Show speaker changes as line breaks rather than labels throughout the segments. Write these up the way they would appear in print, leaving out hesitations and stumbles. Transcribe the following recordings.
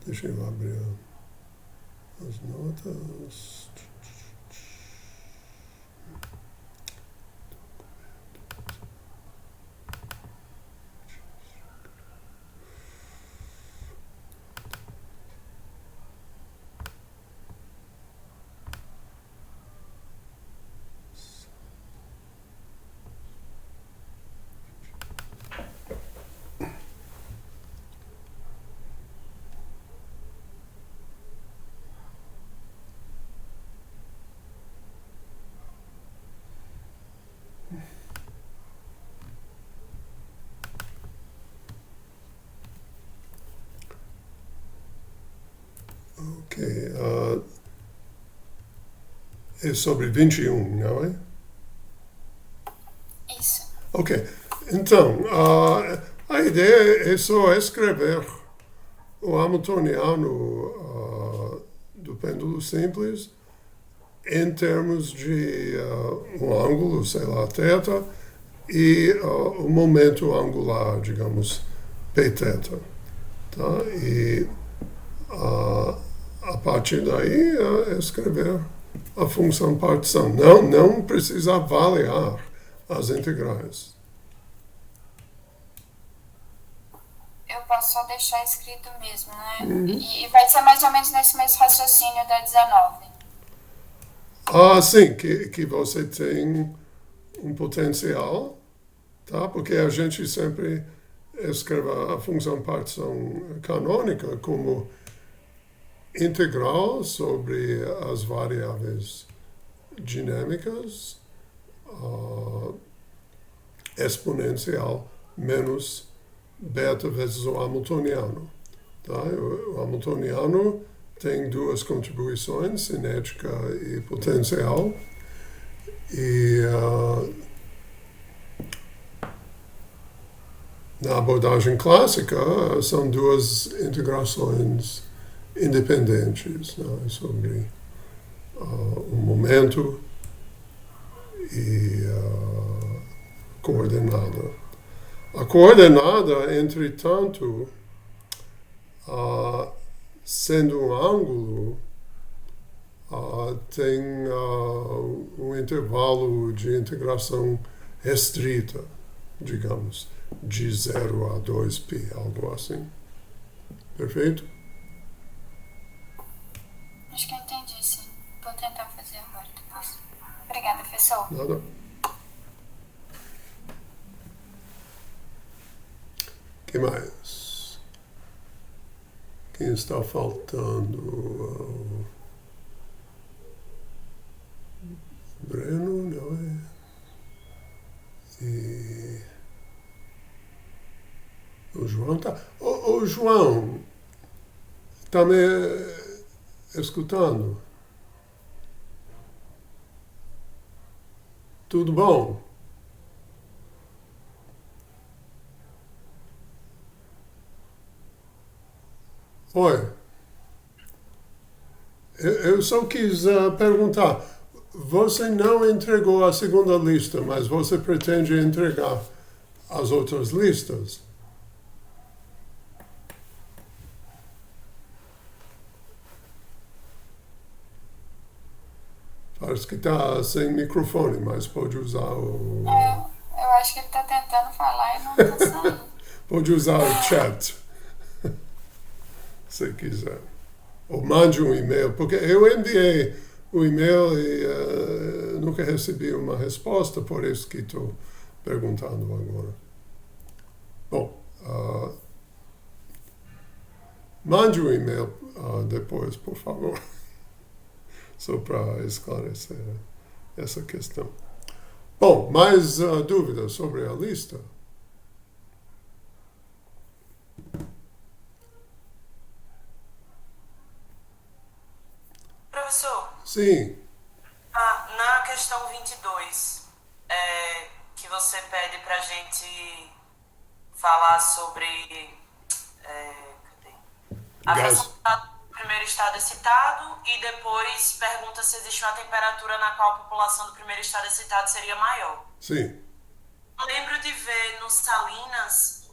Deixa eu abrir as notas. Ok. É sobre 21, não é?
Isso.
Ok. Então, a ideia é só escrever o Hamiltoniano do pêndulo simples em termos de um ângulo, sei lá, θ, e o momento angular, digamos, Pθ. Tá? E a partir daí escrever a função partição. Não precisa avaliar as integrais.
Eu posso só deixar escrito mesmo, né? E vai ser mais ou menos nesse mesmo raciocínio da 19.
Sim, que você tem um potencial, tá? Porque a gente sempre escreve a função partição canônica como integral sobre as variáveis dinâmicas exponencial menos beta vezes o Hamiltoniano. Tá? O Hamiltoniano tem duas contribuições, cinética e potencial, e na abordagem clássica são duas integrações independentes, né? Sobre o momento e coordenada. A coordenada, entretanto, sendo um ângulo, tem um intervalo de integração restrita, digamos, de 0 a 2π, algo assim. Perfeito?
Acho que eu entendi, sim. Vou tentar fazer agora depois. Obrigada, professor.
Nada? Que mais? Quem está faltando? Breno, não é? E o João tá. O João está me escutando? Tudo bom? Oi. Eu só quis perguntar. Você não entregou a segunda lista, mas você pretende entregar as outras listas? Parece que está sem microfone, mas pode usar o.
Eu acho que ele tá tentando falar e não tá saindo.
Pode usar o chat, se quiser. Ou mande um e-mail, porque eu enviei o e-mail e nunca recebi uma resposta, por isso que estou perguntando agora. Bom, mande um e-mail depois, por favor, só para esclarecer essa questão. Bom, mais dúvidas sobre a lista?
Professor,
Sim,
na questão 22, que você pede para a gente falar sobre cadê? A fração
gás.
do primeiro estado excitado e depois pergunta se existe uma temperatura na qual a população do primeiro estado excitado seria maior.
Sim,
Eu lembro de ver no Salinas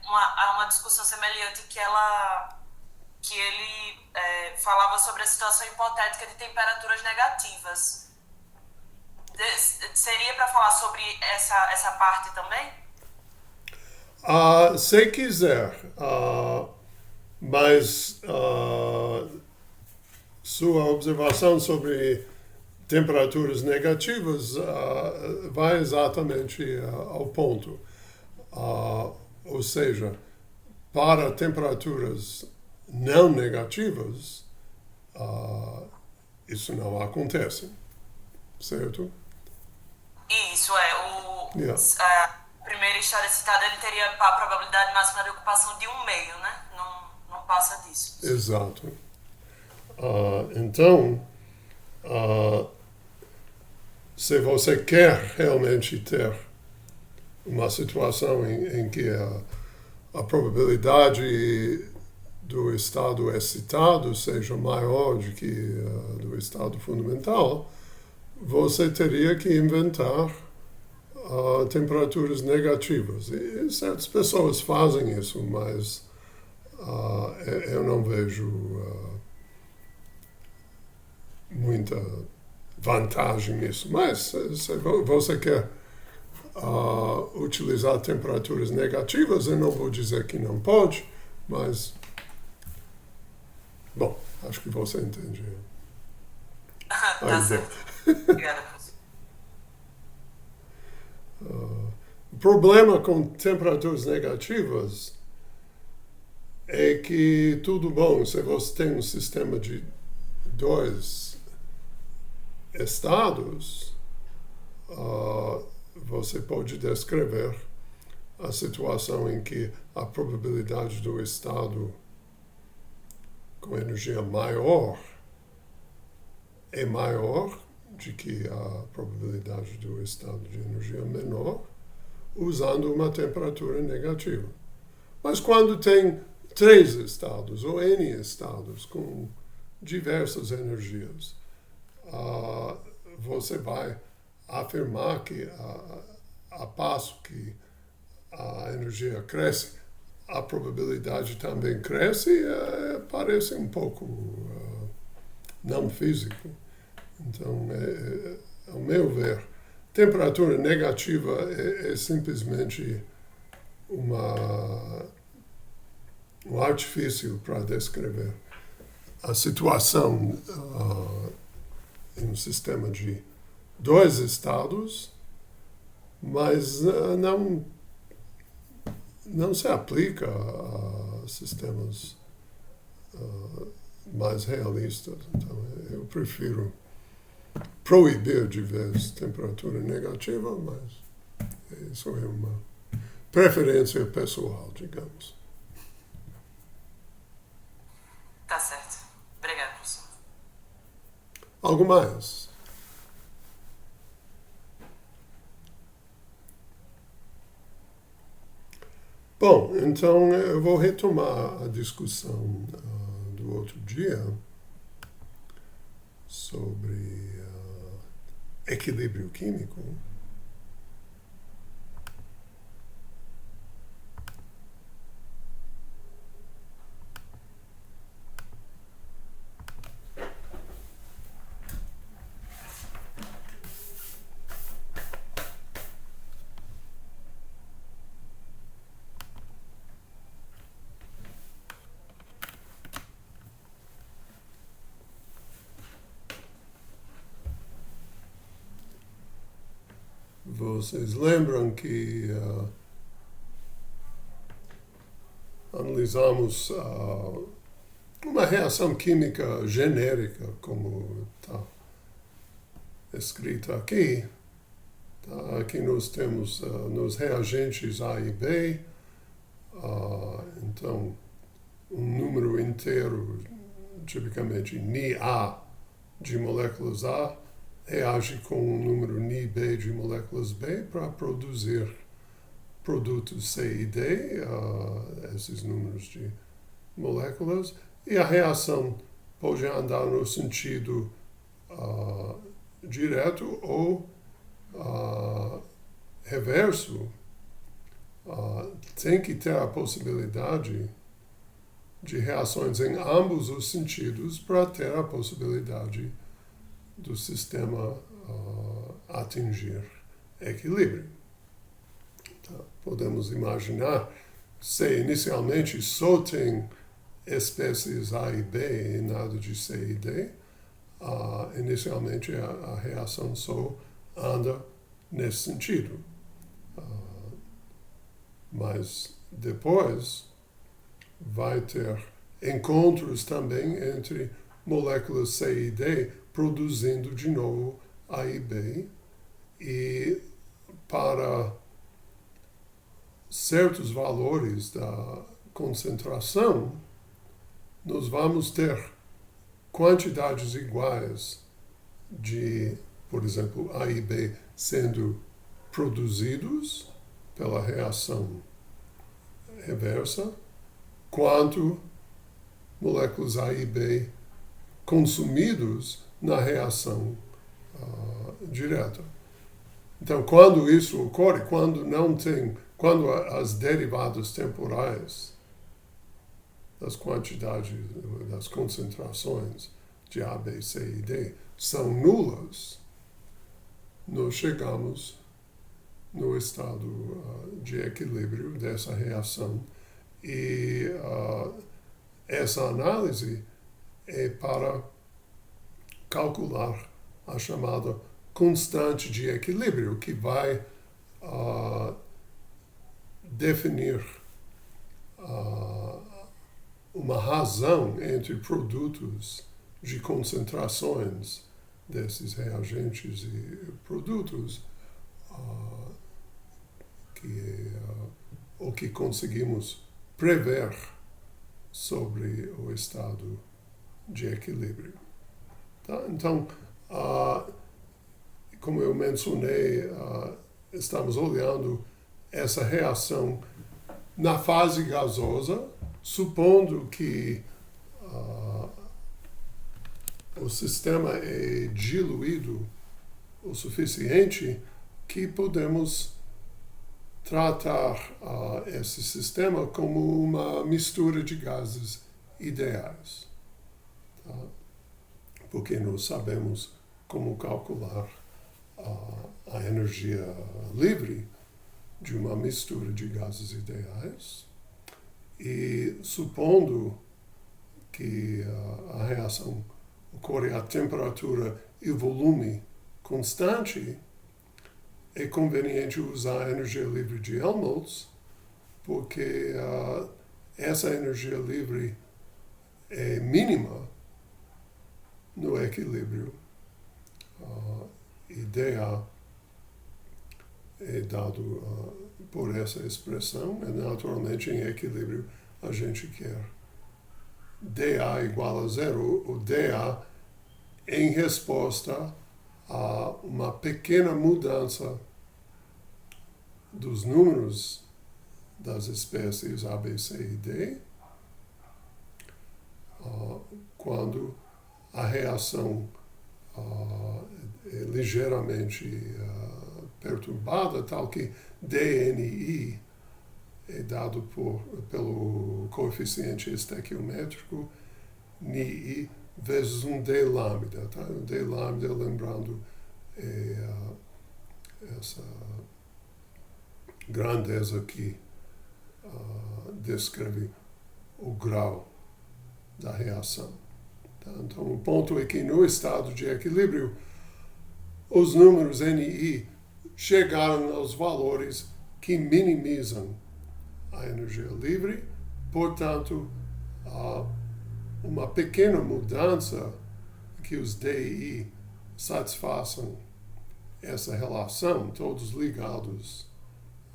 uma discussão semelhante que ela que ele falava sobre a situação hipotética de temperaturas negativas. Seria para falar sobre essa parte também?
Se quiser, mas sua observação sobre temperaturas negativas vai exatamente ao ponto. Ou seja, para temperaturas não negativas, isso não acontece, certo?
Isso, o primeiro estado excitado ele teria a probabilidade máxima de ocupação de 1/2, né? Não passa disso.
Exato. Então, se você quer realmente ter uma situação em que a probabilidade do estado excitado seja maior do que do estado fundamental, você teria que inventar temperaturas negativas. E certas pessoas fazem isso, mas eu não vejo muita vantagem nisso. Mas se você quer utilizar temperaturas negativas, eu não vou dizer que não pode, mas bom, acho que você entende.
Tá certo. Obrigada, professor.
O problema com temperaturas negativas é que tudo bom, se você tem um sistema de 2 estados, você pode descrever a situação em que a probabilidade do estado com energia maior é maior de que a probabilidade do estado de energia menor, usando uma temperatura negativa. Mas quando tem 3 estados ou N estados com diversas energias, você vai afirmar que a passo que a energia cresce, a probabilidade também cresce, parece um pouco não físico. Então, ao meu ver, temperatura negativa é simplesmente um artifício para descrever a situação em um sistema de 2 estados, mas não se aplica a sistemas mais realistas. Então, eu prefiro proibir de vez temperatura negativa, mas isso é uma preferência pessoal, digamos.
Tá certo. Obrigado, professor.
Algo mais? Bom, então eu vou retomar a discussão do outro dia sobre equilíbrio químico. Vocês lembram que analisamos uma reação química genérica, como está escrita aqui. Aqui nós temos nos reagentes A e B, então um número inteiro, tipicamente NiA, de moléculas A, reage com um número NiB de moléculas B para produzir produtos C e D, esses números de moléculas, e a reação pode andar no sentido direto ou reverso. Tem que ter a possibilidade de reações em ambos os sentidos para ter a possibilidade do sistema atingir equilíbrio. Tá? Podemos imaginar, se inicialmente só tem espécies A e B e nada de C e D, inicialmente a reação só anda nesse sentido. Mas depois vai ter encontros também entre moléculas C e D produzindo de novo A e B, e para certos valores da concentração nós vamos ter quantidades iguais de, por exemplo, A e B sendo produzidos pela reação reversa, quanto moléculas A e B consumidos na reação direta. Então, quando isso ocorre, quando as derivadas temporais das quantidades, das concentrações de A, B, C e D são nulas, nós chegamos no estado de equilíbrio dessa reação. E essa análise é para calcular a chamada constante de equilíbrio, que vai definir uma razão entre produtos de concentrações desses reagentes e produtos, que é o que conseguimos prever sobre o estado de equilíbrio. Tá? Então, como eu mencionei, estamos olhando essa reação na fase gasosa, supondo que o sistema é diluído o suficiente que podemos tratar esse sistema como uma mistura de gases ideais. Tá? Porque nós sabemos como calcular a energia livre de uma mistura de gases ideais, e supondo que a reação ocorre a temperatura e volume constante, é conveniente usar a energia livre de Helmholtz, porque essa energia livre é mínima no equilíbrio. E dA é dado por essa expressão, e naturalmente em equilíbrio a gente quer dA igual a zero, o dA em resposta a uma pequena mudança dos números das espécies A, B, C e D, quando a reação é ligeiramente perturbada, tal que dNi é dado pelo coeficiente estequiométrico Ni vezes um d lambda. Tá? O d lambda, lembrando, é essa grandeza que descreve o grau da reação. Tá? Então, o ponto é que no estado de equilíbrio, os números Ni chegaram aos valores que minimizam a energia livre, portanto, uma pequena mudança que os DI satisfaçam essa relação, todos ligados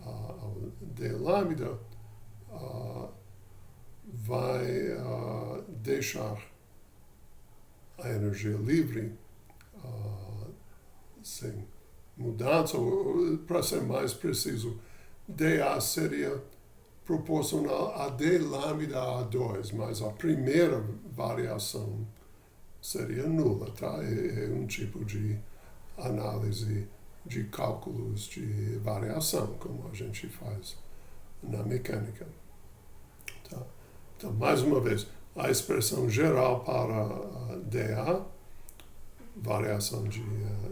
ao D lambda, vai deixar a energia livre sem mudança, ou, para ser mais preciso, dA seria proporcional a d lambda A2, mas a primeira variação seria nula, tá? É um tipo de análise de cálculos de variação, como a gente faz na mecânica. Tá? Então, mais uma vez, a expressão geral para dA, variação de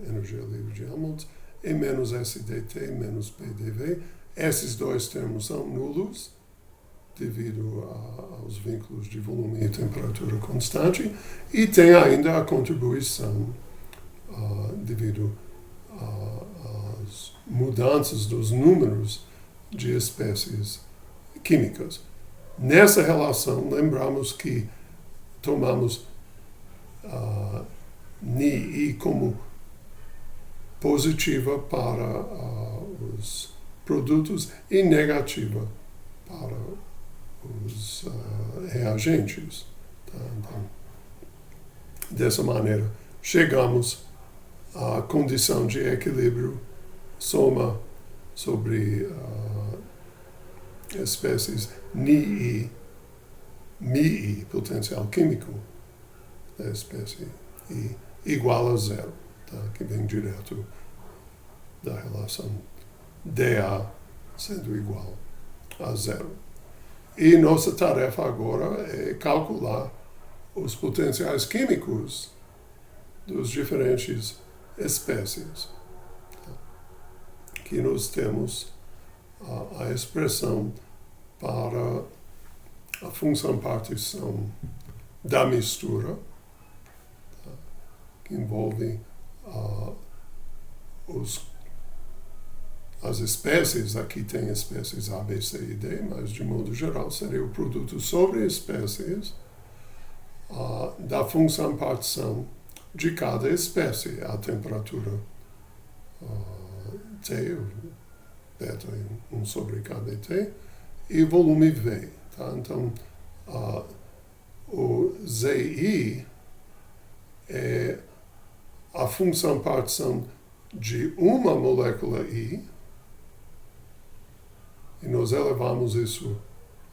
energia livre de Helmholtz, é menos SDT menos PDV. Esses dois termos são nulos, devido aos vínculos de volume e temperatura constante, e tem ainda a contribuição devido às mudanças dos números de espécies químicas. Nessa relação, lembramos que tomamos Ni como positiva para os produtos e negativa para os reagentes. Tá? Então, dessa maneira, chegamos à condição de equilíbrio soma sobre espécies Ni, Mi, potencial químico da espécie I, igual a zero, tá? Que vem direto da relação dA sendo igual a zero. E nossa tarefa agora é calcular os potenciais químicos dos diferentes espécies. Aqui nós temos a expressão para a função partição da mistura, que envolve as espécies. Aqui tem espécies A, B, C e D, mas de modo geral seria o produto sobre espécies da função partição de cada espécie, a temperatura T, beta 1 sobre KBT, e volume V. Tá? Então, o ZI é a função partição de uma molécula I, e nós elevamos isso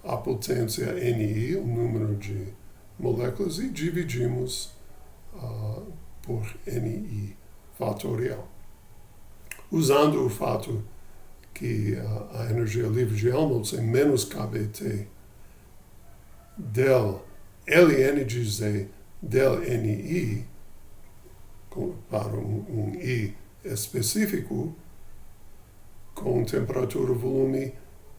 à potência NI, o número de moléculas, e dividimos por NI fatorial. Usando o fato que a energia livre de Helmholtz é menos KBT del ln de Z del NI, para um I específico, com temperatura, volume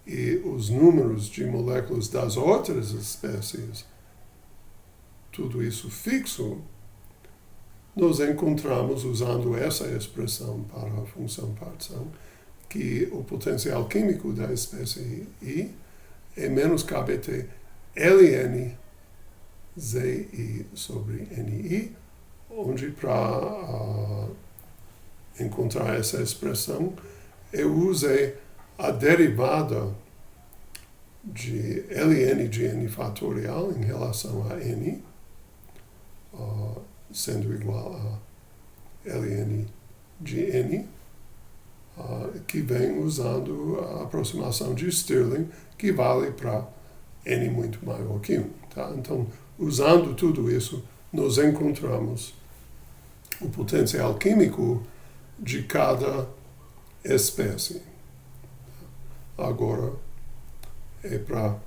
e os números de moléculas das outras espécies, tudo isso fixo, nós encontramos, usando essa expressão para a função partição, que o potencial químico da espécie I é menos KBT ln ZI sobre NI, onde para encontrar essa expressão eu usei a derivada de ln de n fatorial em relação a n, sendo igual a ln de n, que vem usando a aproximação de Stirling, que vale para n muito maior que 1. Tá? Então, usando tudo isso, nós encontramos o potencial químico de cada espécie. Agora, é para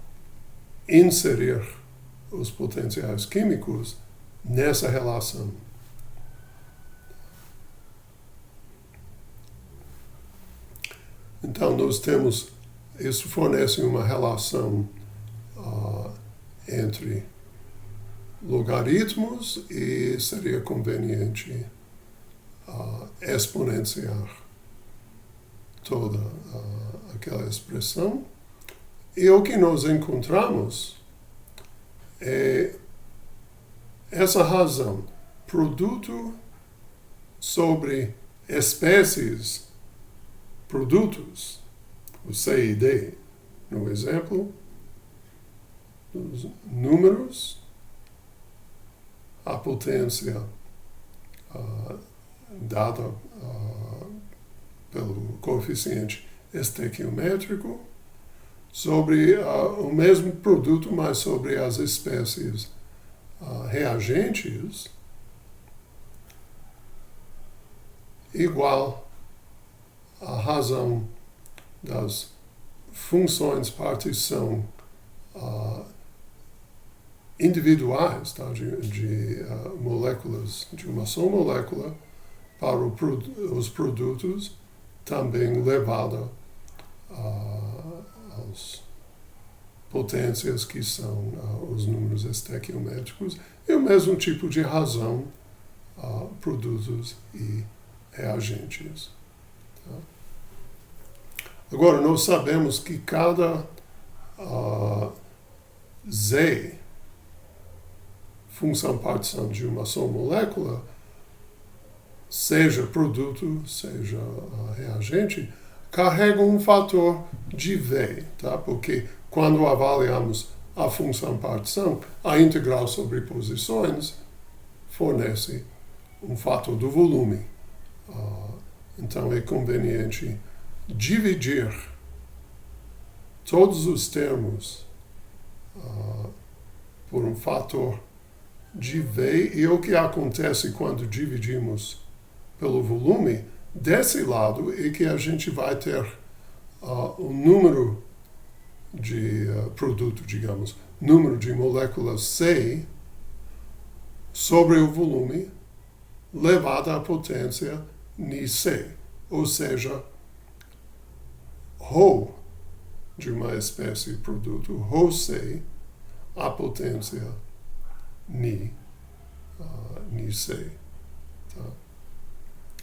inserir os potenciais químicos nessa relação. Então, nós temos, isso fornece uma relação entre logaritmos e seria conveniente exponenciar toda aquela expressão. E o que nós encontramos é essa razão, produto sobre espécies, produtos, o C e D, no exemplo, os números, a potência dada pelo coeficiente estequiométrico, sobre o mesmo produto, mas sobre as espécies reagentes, igual à razão das funções partição individuais, tá? de moléculas, de uma só molécula para os produtos, também levada às potências que são os números estequiométricos, e o mesmo tipo de razão produtos e reagentes. Tá? Agora, nós sabemos que cada Z, função-partição de uma só molécula, seja produto, seja reagente, carrega um fator de V, tá? Porque quando avaliamos a função-partição, a integral sobre posições fornece um fator do volume. Então é conveniente dividir todos os termos por um fator de V, e o que acontece quando dividimos pelo volume, desse lado é que a gente vai ter o número de produto, digamos, número de moléculas C sobre o volume levado à potência Ni-C, ou seja, ρ de uma espécie de produto, ρC, à potência Ni-C. Tá?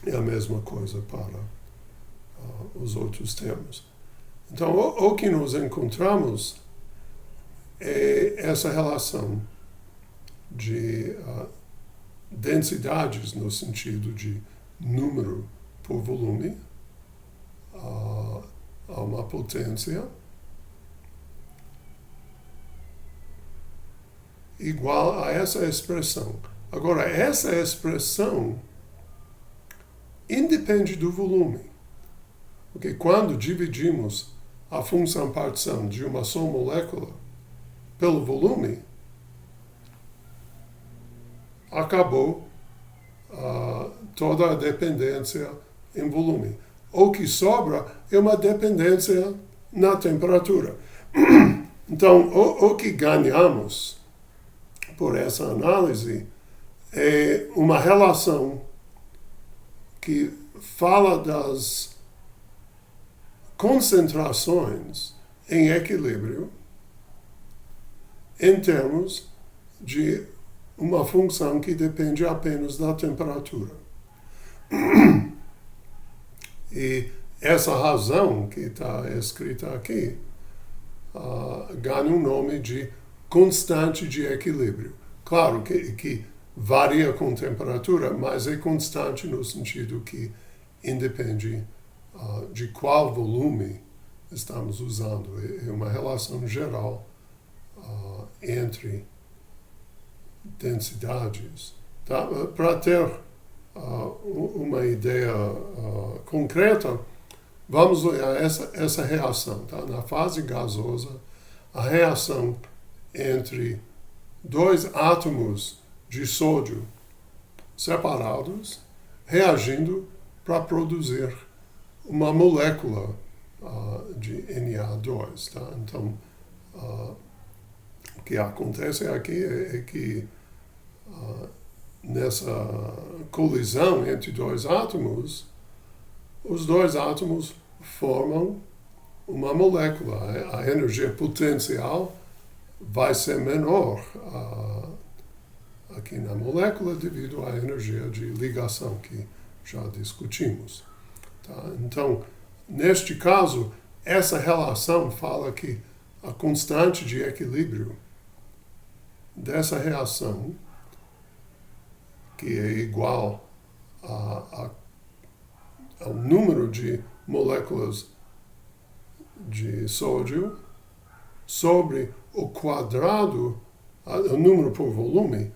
É a mesma coisa para os outros termos. Então, o que nós encontramos é essa relação de densidades no sentido de número por volume a uma potência igual a essa expressão. Agora, essa expressão independe do volume. Porque quando dividimos a função-partição de uma só molécula pelo volume, acabou toda a dependência em volume. O que sobra é uma dependência na temperatura. Então, o que ganhamos por essa análise é uma relação que fala das concentrações em equilíbrio em termos de uma função que depende apenas da temperatura. E essa razão que está escrita aqui ganha o nome de constante de equilíbrio. Claro que varia com temperatura, mas é constante no sentido que independe de qual volume estamos usando. É uma relação geral entre densidades. Tá? Para ter uma ideia concreta, vamos olhar essa reação. Tá? Na fase gasosa, a reação entre dois átomos de sódio separados reagindo para produzir uma molécula de Na2. Tá? Então, o que acontece aqui é que nessa colisão entre dois átomos, os dois átomos formam uma molécula. A energia potencial vai ser menor aqui na molécula devido à energia de ligação que já discutimos. Tá? Então, neste caso, essa relação fala que a constante de equilíbrio dessa reação, que é igual ao número de moléculas de sódio sobre o quadrado, o número por volume,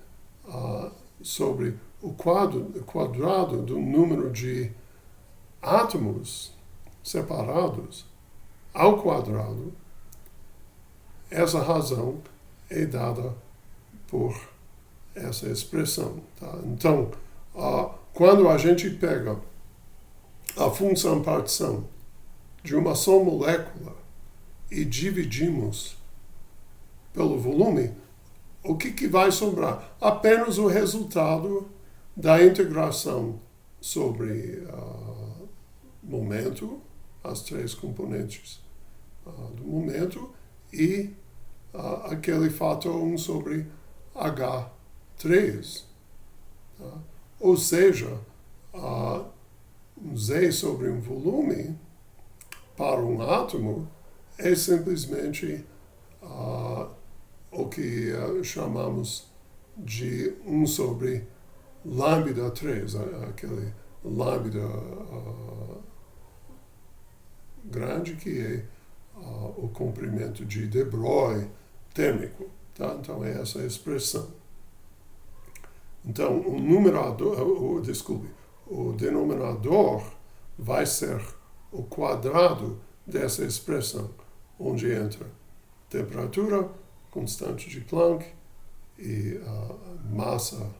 sobre o quadrado do número de átomos separados ao quadrado. Essa razão é dada por essa expressão. Tá? Então, quando a gente pega a função-partição de uma só molécula e dividimos pelo volume, o que vai sobrar? Apenas o resultado da integração sobre momento, as três componentes do momento, e aquele fator 1 sobre H3. Tá? Ou seja, um Z sobre um volume para um átomo é simplesmente o que chamamos de 1 sobre lambda 3, aquele lambda grande que é o comprimento de de Broglie térmico. Tá? Então é essa a expressão. Então o denominador vai ser o quadrado dessa expressão, onde entra temperatura, constante de Planck e a massa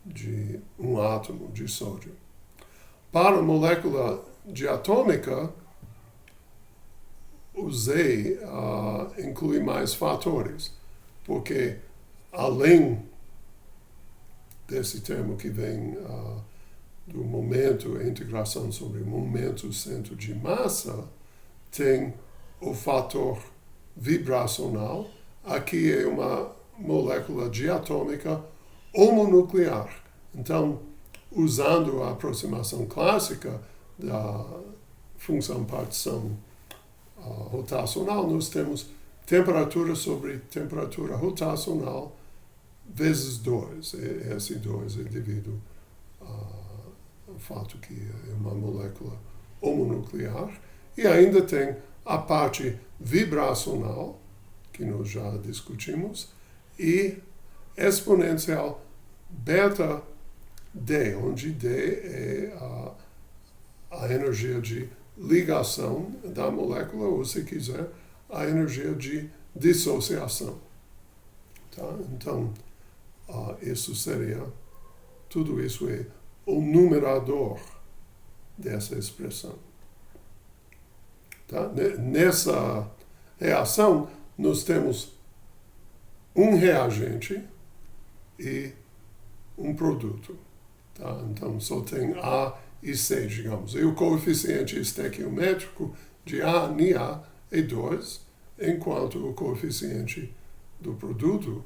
de um átomo de sódio. Para a molécula diatômica, o Z inclui mais fatores, porque além desse termo que vem do momento, a integração sobre momento centro de massa, tem o fator vibracional. Aqui é uma molécula diatômica homonuclear. Então, usando a aproximação clássica da função partição rotacional, nós temos temperatura sobre temperatura rotacional vezes 2. Esse 2 é devido ao fato que é uma molécula homonuclear. E ainda tem a parte vibracional, que nós já discutimos, e exponencial beta D, onde D é a energia de ligação da molécula, ou se quiser, a energia de dissociação. Tá? Então, tudo isso é o numerador dessa expressão. Tá? Nessa reação, nós temos um reagente e um produto. Tá? Então, só tem A e C, digamos. E o coeficiente estequiométrico de A NiA é 2, enquanto o coeficiente do produto,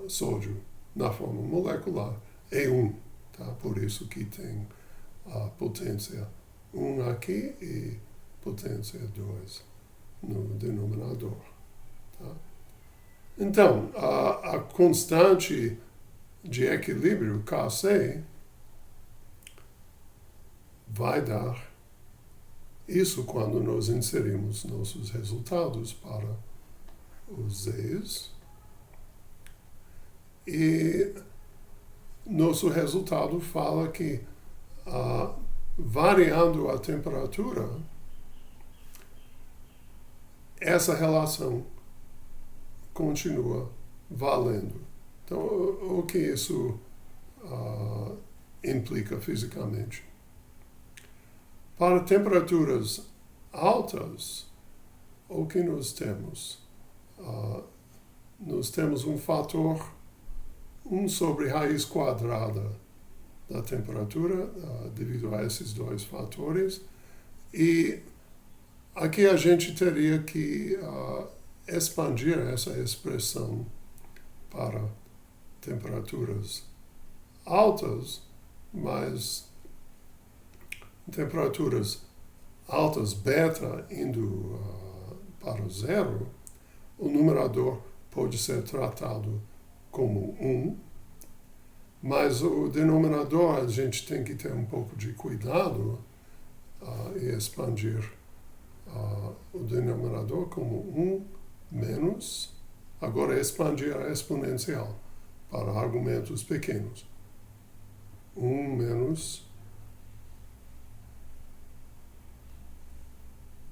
sódio, na forma molecular, é 1. Tá? Por isso que tem a potência 1 aqui e potência 2 no denominador. Tá? Então, a constante de equilíbrio, Kc, vai dar isso quando nós inserimos nossos resultados para os Zs. E nosso resultado fala que, variando a temperatura, essa relação continua valendo. Então, o que isso implica fisicamente? Para temperaturas altas, o que nós temos? Nós temos um fator 1 sobre raiz quadrada da temperatura, devido a esses dois fatores. E aqui a gente teria que expandir essa expressão para temperaturas altas, mas temperaturas altas, beta, indo para o zero, o numerador pode ser tratado como 1, mas o denominador a gente tem que ter um pouco de cuidado e expandir o denominador como 1 menos, agora expandir a exponencial para argumentos pequenos. 1 menos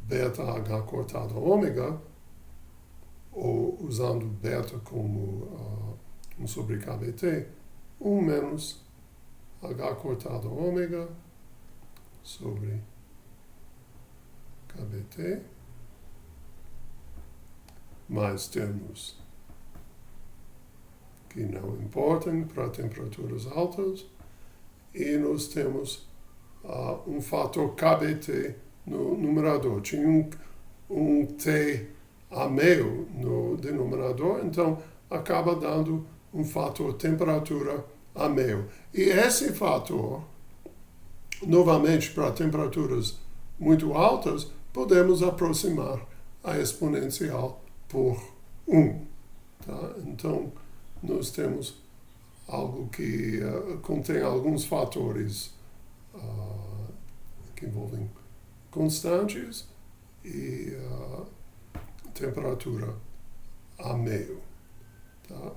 beta H cortado a ômega, ou usando beta como 1 sobre kBt, 1 menos H cortado a ômega sobre kBt, mais termos que não importam para temperaturas altas, e nós temos um fator KBT no numerador. Tinha um T a meio no denominador, então acaba dando um fator temperatura a meio. E esse fator, novamente para temperaturas muito altas, podemos aproximar a exponencial por 1. Tá? Então, nós temos algo que contém alguns fatores que envolvem constantes e temperatura a meio. Tá?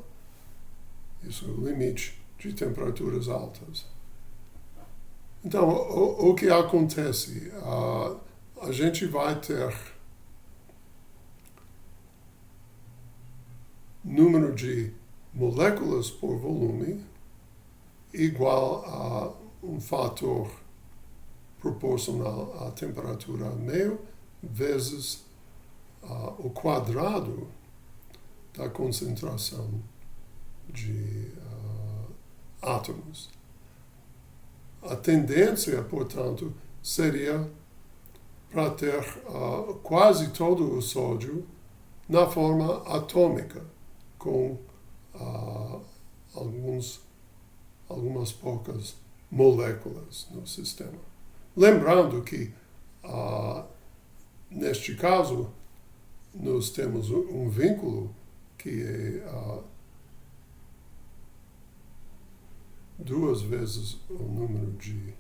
Isso é o limite de temperaturas altas. Então, o que acontece? A gente vai ter número de moléculas por volume igual a um fator proporcional à temperatura a meio vezes o quadrado da concentração de átomos. A tendência, portanto, seria para ter quase todo o sódio na forma atômica, com algumas poucas moléculas no sistema. Lembrando que, neste caso, nós temos um vínculo que é 2 vezes o número de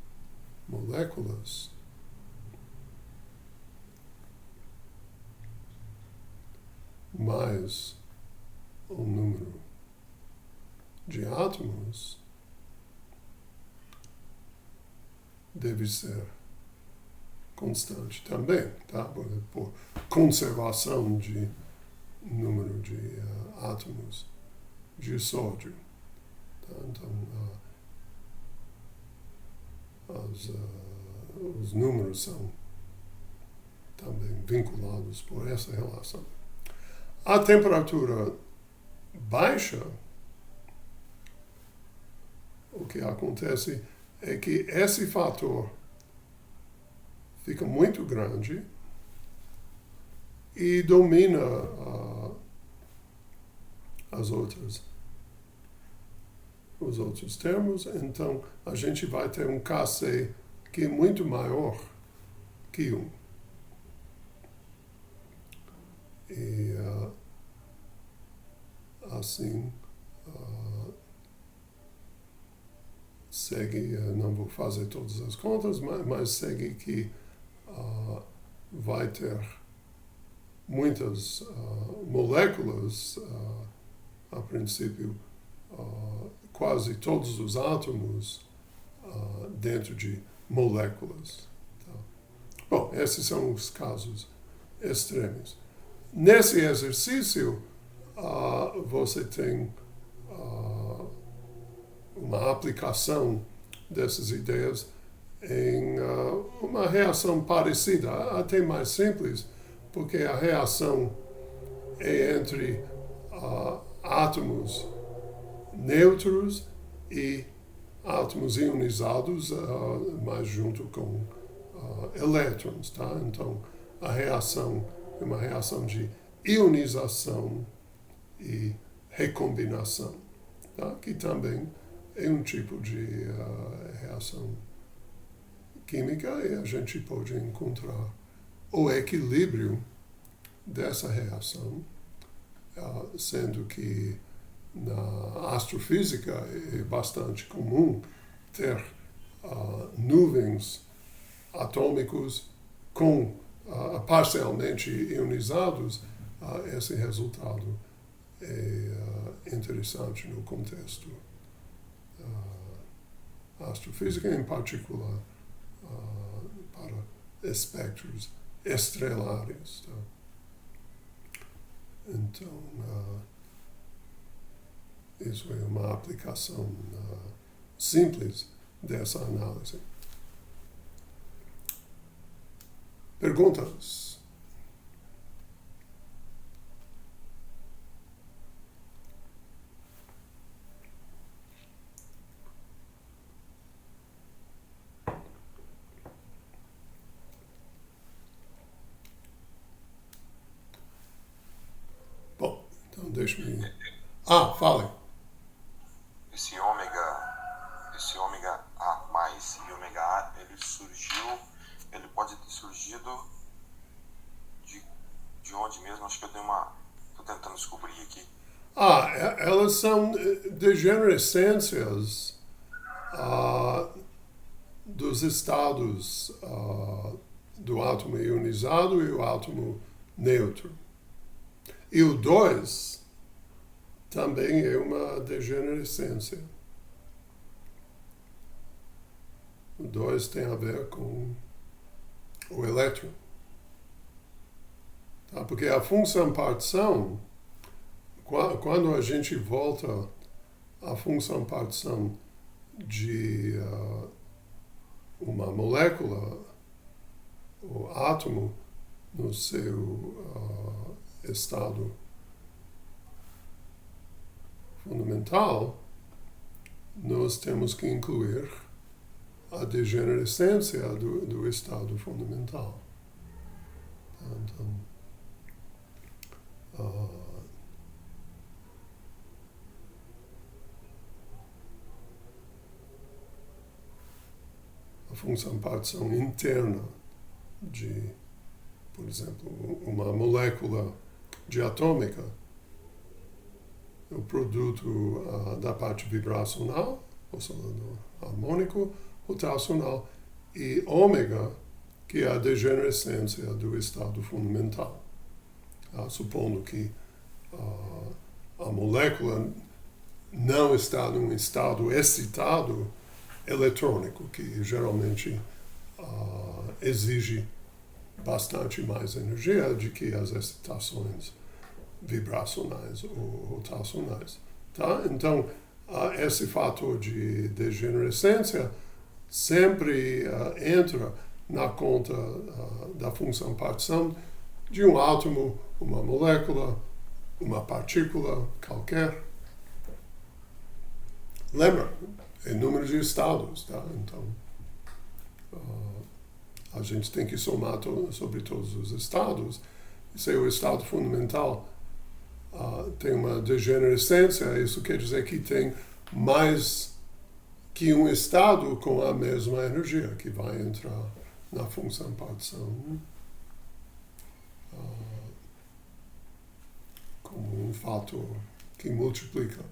moléculas mais o número de átomos deve ser constante também, tá? Por conservação de número de átomos de sódio. Tá? Então, os números são também vinculados por essa relação. A temperatura baixa, o que acontece é que esse fator fica muito grande e domina os outros termos, então a gente vai ter um Kc que é muito maior que 1. E assim segue, não vou fazer todas as contas, mas segue que vai ter muitas moléculas, a princípio, quase todos os átomos dentro de moléculas. Tá? Bom, esses são os casos extremos. Nesse exercício, você tem uma aplicação dessas ideias em uma reação parecida, até mais simples, porque a reação é entre átomos neutros e átomos ionizados, mas junto com elétrons, tá? Então, a reação é uma reação de ionização e recombinação, tá? Que também é um tipo de reação química, e a gente pode encontrar o equilíbrio dessa reação, sendo que na astrofísica é bastante comum ter nuvens atômicos com parcialmente ionizados. Esse resultado é interessante no contexto astrofísica, em particular para espectros estrelares. Tá? Então, isso é uma aplicação simples dessa análise. Perguntas? deixa-me... fale.
Esse ômega A mais e ômega A, ele pode ter surgido de onde mesmo? Acho que estou tentando descobrir aqui.
Elas são degenerescências dos estados do átomo ionizado e o átomo neutro. E o 2 também é uma degenerescência. O 2 tem a ver com o elétron. Tá? Porque a função-partição, quando a gente volta à função-partição de uma molécula, o átomo, no seu estado fundamental, nós temos que incluir a degenerescência do estado fundamental. Então, a função-partição interna de, por exemplo, uma molécula diatômica, o produto da parte vibracional, oscilador harmônico, rotacional, e ômega, que é a degenerescência do estado fundamental. Supondo que a molécula não está num estado excitado eletrônico, que geralmente exige bastante mais energia do que as excitações vibracionais ou rotacionais. Tá? Então, esse fator de degenerescência sempre entra na conta da função-partição de um átomo, uma molécula, uma partícula qualquer. Lembra, é número de estados, tá? Então, a gente tem que somar sobre todos os estados. Se o estado fundamental tem uma degenerescência, isso quer dizer que tem mais que um estado com a mesma energia, que vai entrar na função-partição como um fator que multiplica.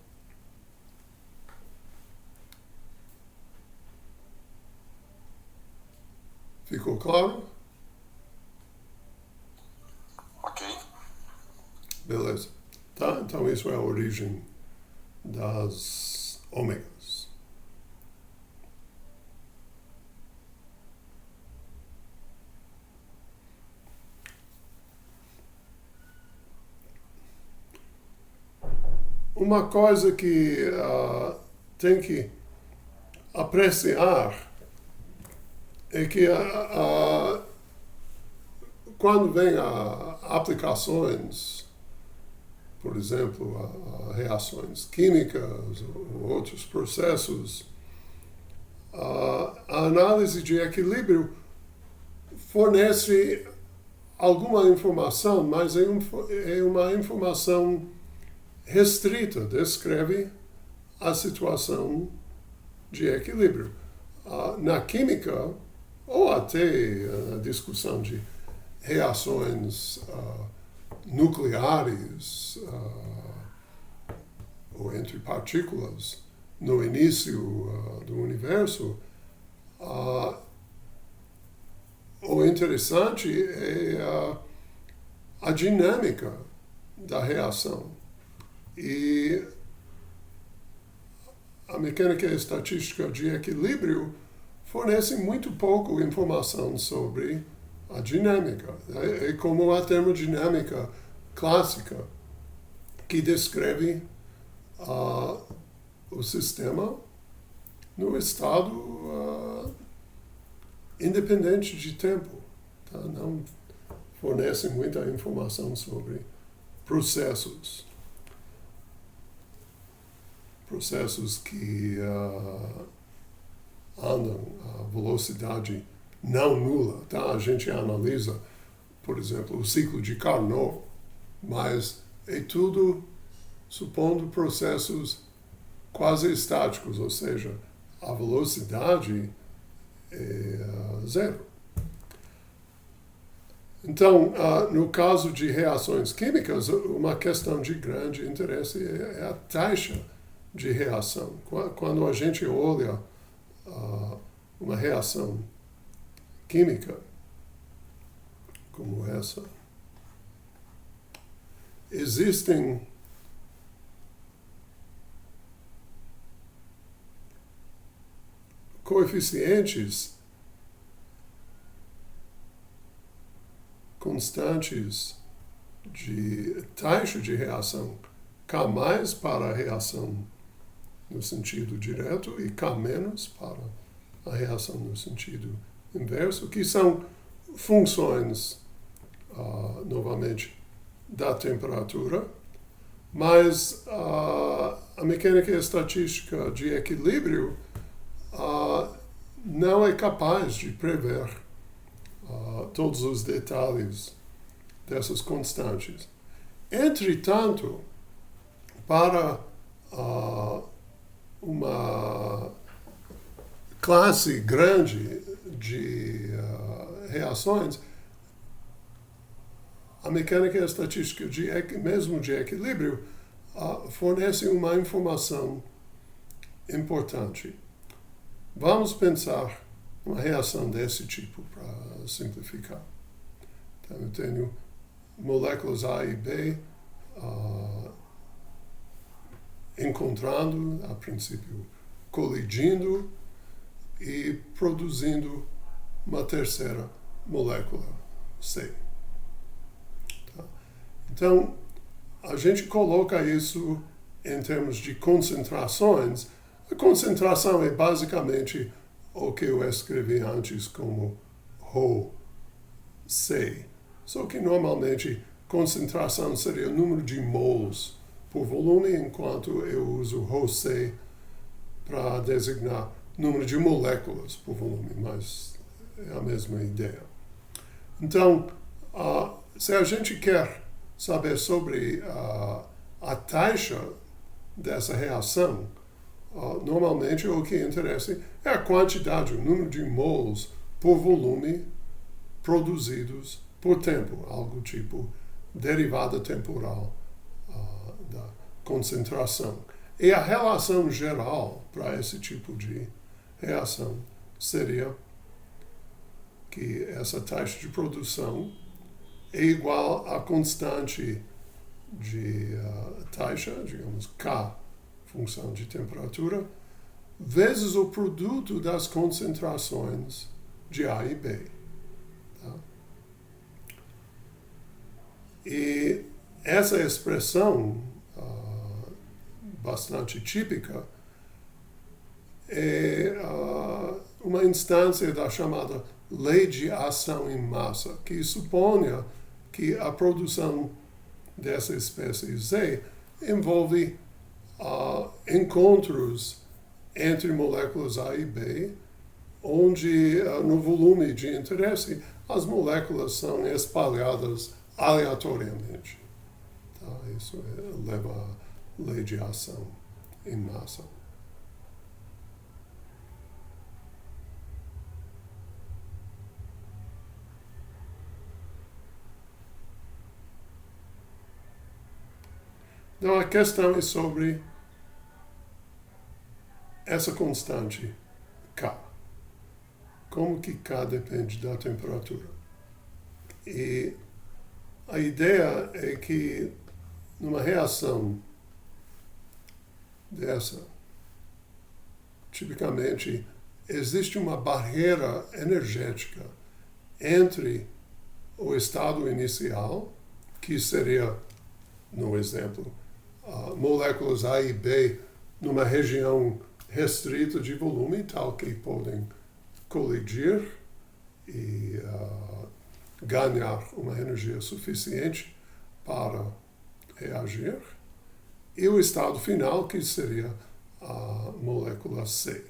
Ficou claro?
Ok.
Beleza. Tá? Então isso é a origem das ômegas. Uma coisa que tem que apreciar é que quando vem a aplicações, por exemplo, a reações químicas ou outros processos, a análise de equilíbrio fornece alguma informação, mas é uma informação restrita, descreve a situação de equilíbrio. Na química, ou até a discussão de reações nucleares ou entre partículas no início do universo, o interessante é a dinâmica da reação. E a mecânica estatística de equilíbrio fornece muito pouco informação sobre a dinâmica. É como a termodinâmica clássica, que descreve o sistema no estado independente de tempo. Tá? Não fornece muita informação sobre processos que andam a velocidade não nula. Tá? A gente analisa, por exemplo, o ciclo de Carnot, mas é tudo supondo processos quase estáticos, ou seja, a velocidade é zero. Então, no caso de reações químicas, uma questão de grande interesse é a taxa de reação. Quando a gente olha uma reação química como essa, existem coeficientes constantes de taxa de reação, K mais para a reação no sentido direto e K menos para a reação no sentido inverso, que são funções, novamente, da temperatura, mas a mecânica estatística de equilíbrio não é capaz de prever todos os detalhes dessas constantes. Entretanto, para uma classe grande de reações, a mecânica estatística mesmo de equilíbrio fornece uma informação importante. Vamos pensar uma reação desse tipo para simplificar. Então, eu tenho moléculas A e B encontrando, a princípio, colidindo e produzindo uma terceira molécula, C. Tá? Então, a gente coloca isso em termos de concentrações. A concentração é basicamente o que eu escrevi antes como ρC. Só que normalmente concentração seria o número de mols por volume, enquanto eu uso ρC para designar número de moléculas por volume, mas é a mesma ideia. Então, se a gente quer saber sobre a taxa dessa reação, normalmente o que interessa é a quantidade, o número de mols por volume produzidos por tempo, algo tipo derivada temporal da concentração. E a relação geral para esse tipo de reação seria que essa taxa de produção é igual à constante de taxa, digamos, K, função de temperatura, vezes o produto das concentrações de A e B. Tá? E essa expressão, bastante típica, é uma instância da chamada lei de ação em massa, que suponha que a produção dessa espécie Z envolve encontros entre moléculas A e B, onde no volume de interesse as moléculas são espalhadas aleatoriamente. Tá? Isso leva à lei de ação em massa. Então a questão é sobre essa constante K. Como que K depende da temperatura? E a ideia é que numa reação dessa, tipicamente, existe uma barreira energética entre o estado inicial, que seria, no exemplo, moléculas A e B numa região restrita de volume, tal que podem colidir e ganhar uma energia suficiente para reagir, e o estado final, que seria a molécula C.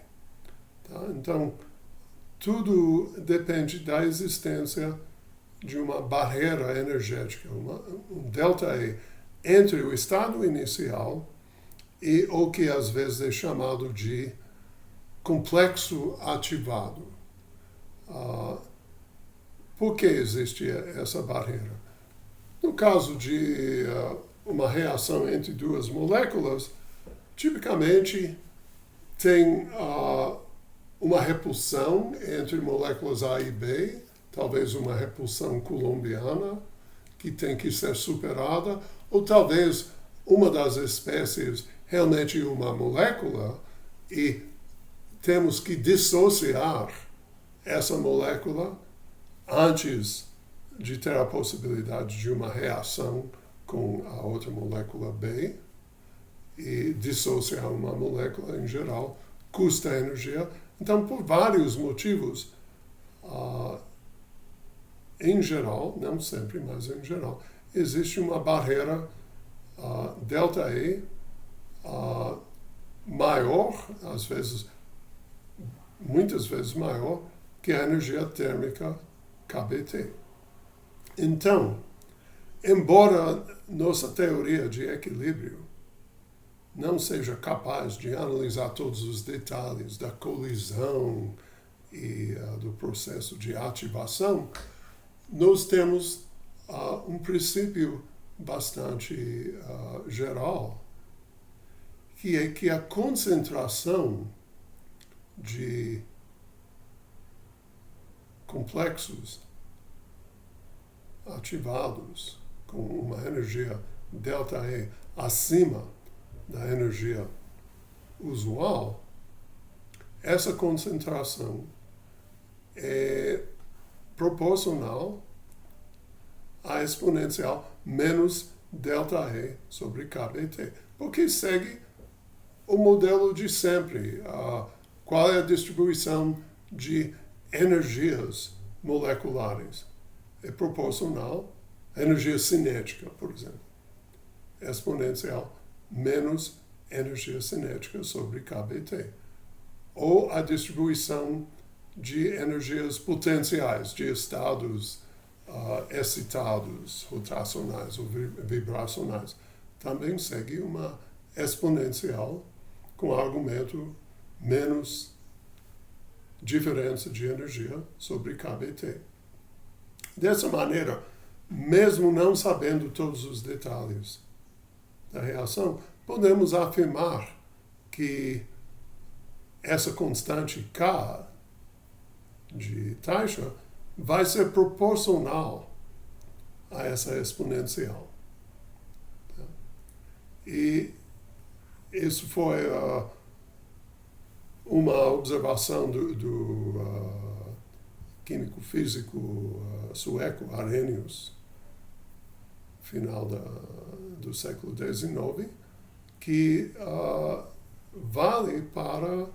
Tá? Então, tudo depende da existência de uma barreira energética, um delta E entre o estado inicial e o que às vezes é chamado de complexo ativado. Por que existe essa barreira? No caso de uma reação entre duas moléculas, tipicamente tem uma repulsão entre moléculas A e B, talvez uma repulsão coulombiana, que tem que ser superada, ou talvez uma das espécies realmente uma molécula e temos que dissociar essa molécula antes de ter a possibilidade de uma reação com a outra molécula B, e dissociar uma molécula em geral custa energia. Então, por vários motivos, em geral, não sempre, mas em geral, existe uma barreira ΔE maior, às vezes, muitas vezes maior, que a energia térmica KBT. Então, embora nossa teoria de equilíbrio não seja capaz de analisar todos os detalhes da colisão e do processo de ativação, nós temos um princípio bastante geral, que é que a concentração de complexos ativados com uma energia ΔE acima da energia usual, essa concentração é proporcional à exponencial menos ΔE sobre KBT, porque segue o modelo de sempre. Qual é a distribuição de energias moleculares? É proporcional à energia cinética, por exemplo. Exponencial menos energia cinética sobre KBT. Ou a distribuição de energias potenciais, de estados excitados, rotacionais ou vibracionais. Também segue uma exponencial com argumento menos diferença de energia sobre KBT. Dessa maneira, mesmo não sabendo todos os detalhes da reação, podemos afirmar que essa constante K de taxa vai ser proporcional a essa exponencial. E isso foi uma observação do químico-físico sueco Arrhenius, final do século XIX, que vale para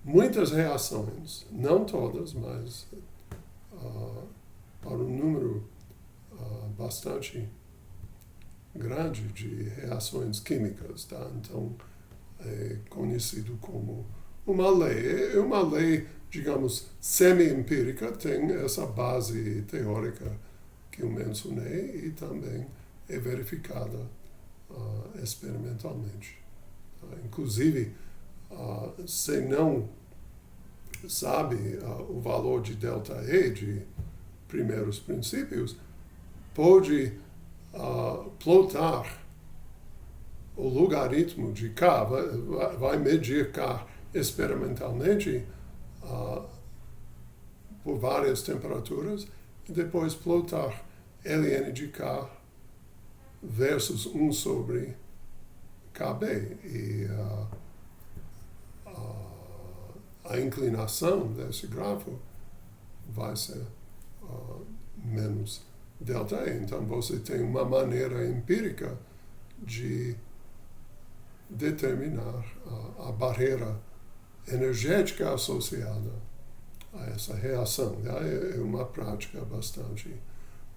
muitas reações, não todas, mas para um número bastante grande de reações químicas, tá? Então, é conhecido como uma lei. É uma lei, digamos, semi-empírica, tem essa base teórica que eu mencionei e também é verificada experimentalmente. Inclusive, se não sabe o valor de ΔE, de primeiros princípios, pode plotar o logaritmo de K, vai medir K experimentalmente por várias temperaturas e depois plotar ln de K versus 1 sobre KB. E a inclinação desse grafo vai ser menos ΔE. Então, você tem uma maneira empírica de determinar a barreira energética associada a essa reação. É uma prática bastante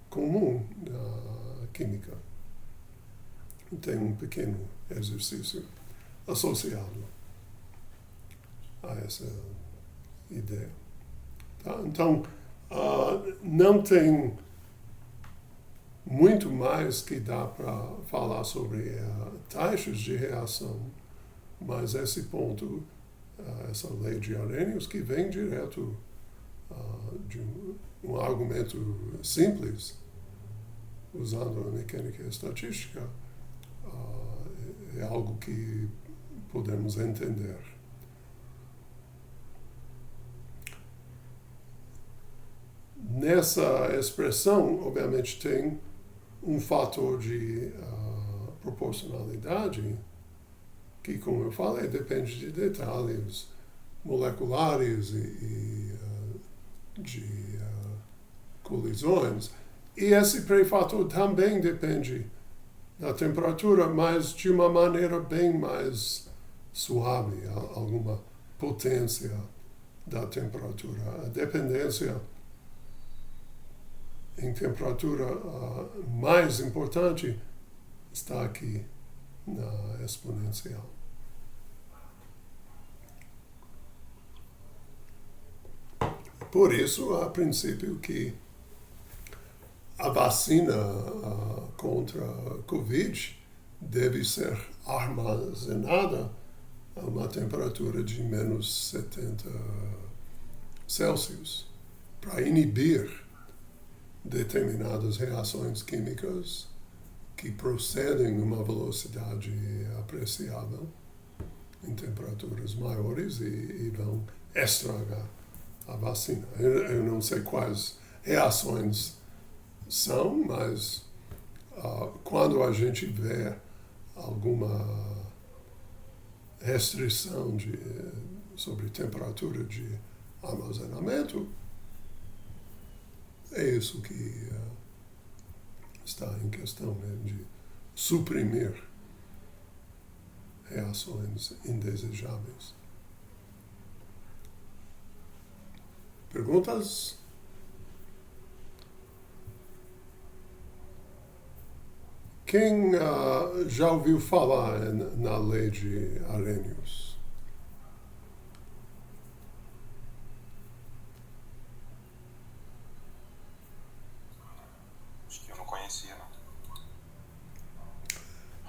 comum na química. Tem um pequeno exercício associado a essa ideia. Tá? Então, não tem muito mais que dá para falar sobre taxas de reação, mas esse ponto, essa lei de Arrhenius, que vem direto de um argumento simples, usando a mecânica estatística, é algo que podemos entender. Nessa expressão, obviamente, tem um fator de proporcionalidade que, como eu falei, depende de detalhes moleculares e de colisões. E esse prefator também depende da temperatura, mas de uma maneira bem mais suave, alguma potência da temperatura. A dependência em temperatura mais importante está aqui na exponencial. Por isso, a princípio, que a vacina contra a Covid deve ser armazenada a uma temperatura de menos 70 Celsius para inibir determinadas reações químicas que procedem numa velocidade apreciável em temperaturas maiores e vão estragar a vacina. Eu não sei quais reações são, mas quando a gente vê alguma restrição sobre temperatura de armazenamento, é isso que está em questão, né, de suprimir reações indesejáveis. Perguntas? Quem já ouviu falar na lei de Arrhenius?
Acho que eu não conhecia, não.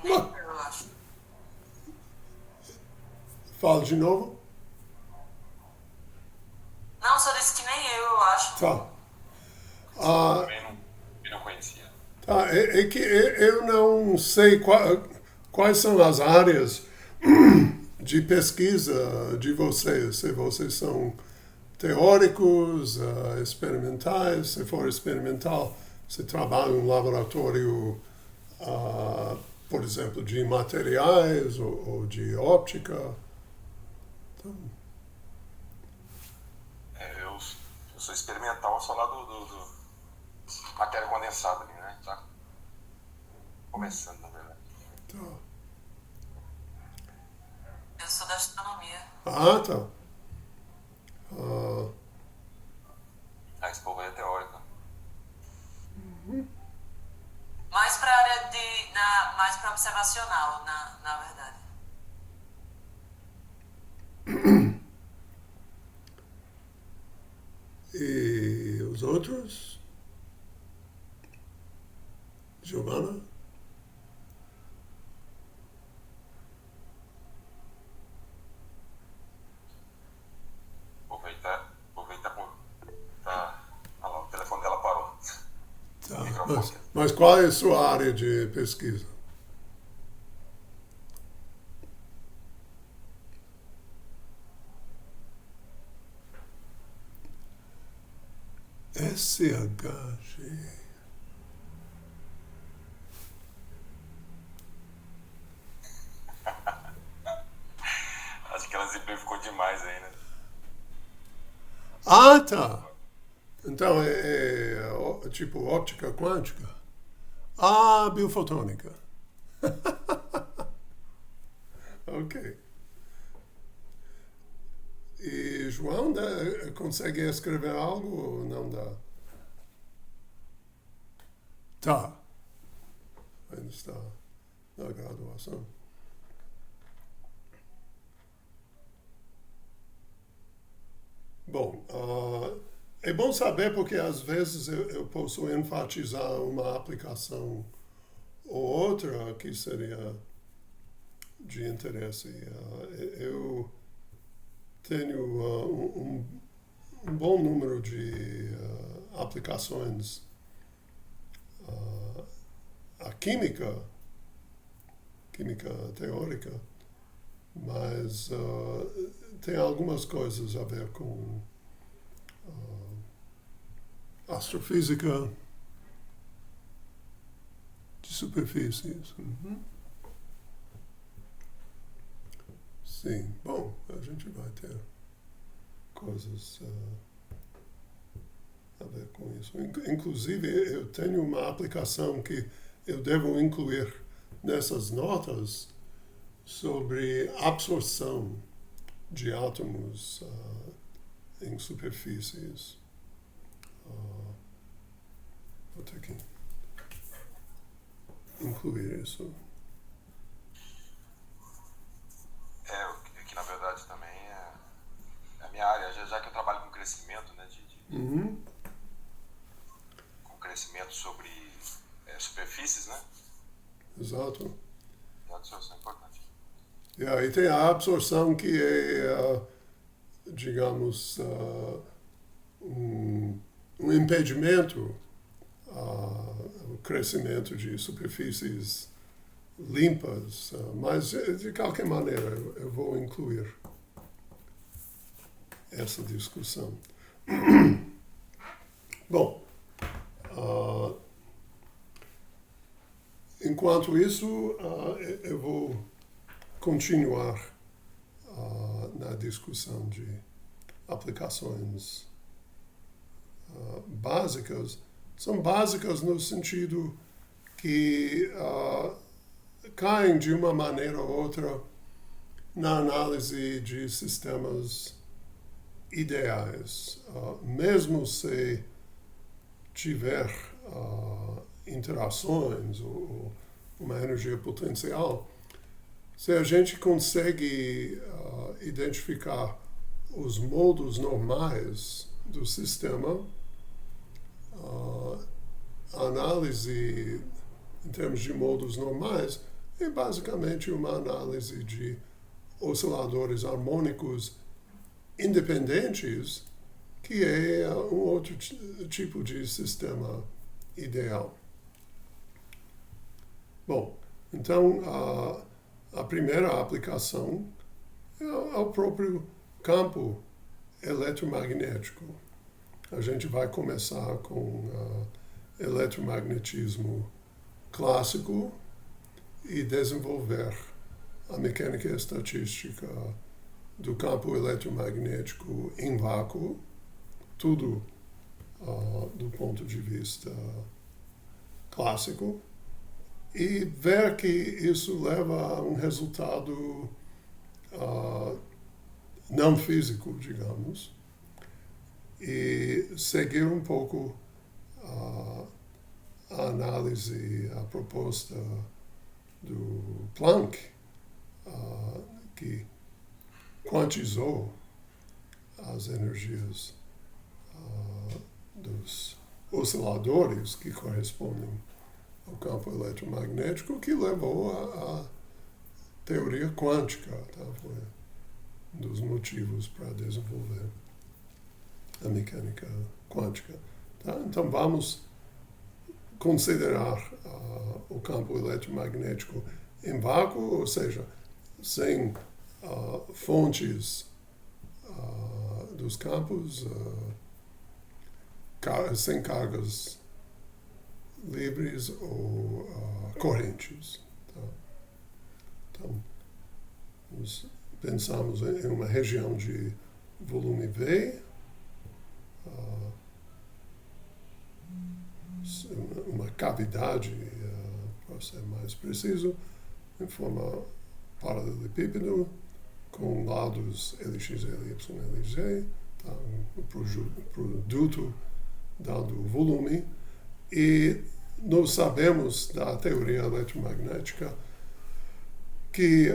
Nem eu acho.
Fala de novo.
Não, só disse que nem eu acho.
Tá.
Também não conhecia.
Tá, é que eu não sei quais são as áreas de pesquisa de vocês. Se vocês são teóricos, experimentais. Se for experimental, você trabalha em um laboratório, por exemplo, de materiais ou de óptica. Então,
Eu sou experimental, só lá do matéria condensada ali, né? Tá começando, na verdade.
tá.
Eu sou da astronomia.
Tá.
Esse povo aí é teórico.
Mais para a área mais para observacional, na verdade.
E os outros? Giovana?
Aproveitar olha lá, o telefone dela parou.
Tá.
Microfone.
Mas qual é a sua área de pesquisa? SHG.
Acho que ela simplificou demais aí, né?
Tá. Então é tipo óptica quântica? Biofotônica. Ok. E João, consegue escrever algo ou não dá? Tá. Ainda está na graduação. Bom, é bom bom saber porque às vezes eu posso enfatizar uma aplicação ou outra que seria de interesse. Eu tenho um bom número de aplicações à química teórica, mas tem algumas coisas a ver com astrofísica de superfícies. Uhum. Sim, bom, a gente vai ter coisas a ver com isso. Inclusive, eu tenho uma aplicação que eu devo incluir nessas notas sobre absorção de átomos em superfícies. Vou ter que incluir isso.
Que na verdade também é a minha área, já que eu trabalho com crescimento, né,
Uhum.
com crescimento sobre superfícies, né?
Exato.
A absorção é importante.
E tem a absorção que é, digamos, um impedimento ao crescimento de superfícies limpas, mas de qualquer maneira eu vou incluir essa discussão. Bom, enquanto isso, eu vou continuar na discussão de aplicações básicas. São básicas no sentido que caem de uma maneira ou outra na análise de sistemas ideais. Mesmo se tiver interações ou uma energia potencial, se a gente consegue identificar os modos normais do sistema, a análise em termos de modos normais é basicamente uma análise de osciladores harmônicos independentes, que é um outro tipo de sistema ideal. Bom, então a primeira aplicação é o próprio campo eletromagnético. A gente vai começar com eletromagnetismo clássico e desenvolver a mecânica estatística do campo eletromagnético em vácuo, tudo do ponto de vista clássico, e ver que isso leva a um resultado não físico, digamos, e seguir um pouco a análise, a proposta do Planck, que quantizou as energias dos osciladores que correspondem ao campo eletromagnético, que levou à teoria quântica. Tá? Foi um dos motivos para desenvolver a mecânica quântica. Tá? Então vamos considerar o campo eletromagnético em vácuo, ou seja, sem fontes dos campos, sem cargas livres ou correntes. Tá? Então, nós pensamos em uma região de volume V, uma cavidade, para ser mais preciso, em forma paralelepípedo, com lados Lx, Ly, Lz, tá? Um produto dado o volume, e nós sabemos da teoria eletromagnética que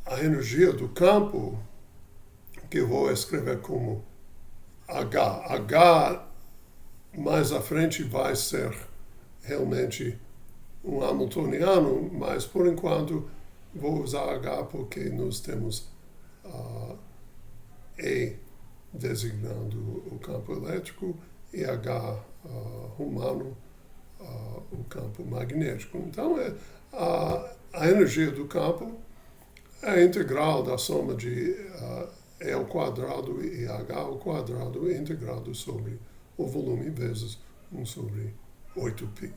a energia do campo, que eu vou escrever como H mais à frente vai ser realmente um Hamiltoniano, mas por enquanto vou usar H porque nós temos E designando o campo elétrico e H humano o campo magnético. Então, a energia do campo é a integral da soma de E ao quadrado e H ao quadrado integrado sobre o volume vezes 1 sobre 8π,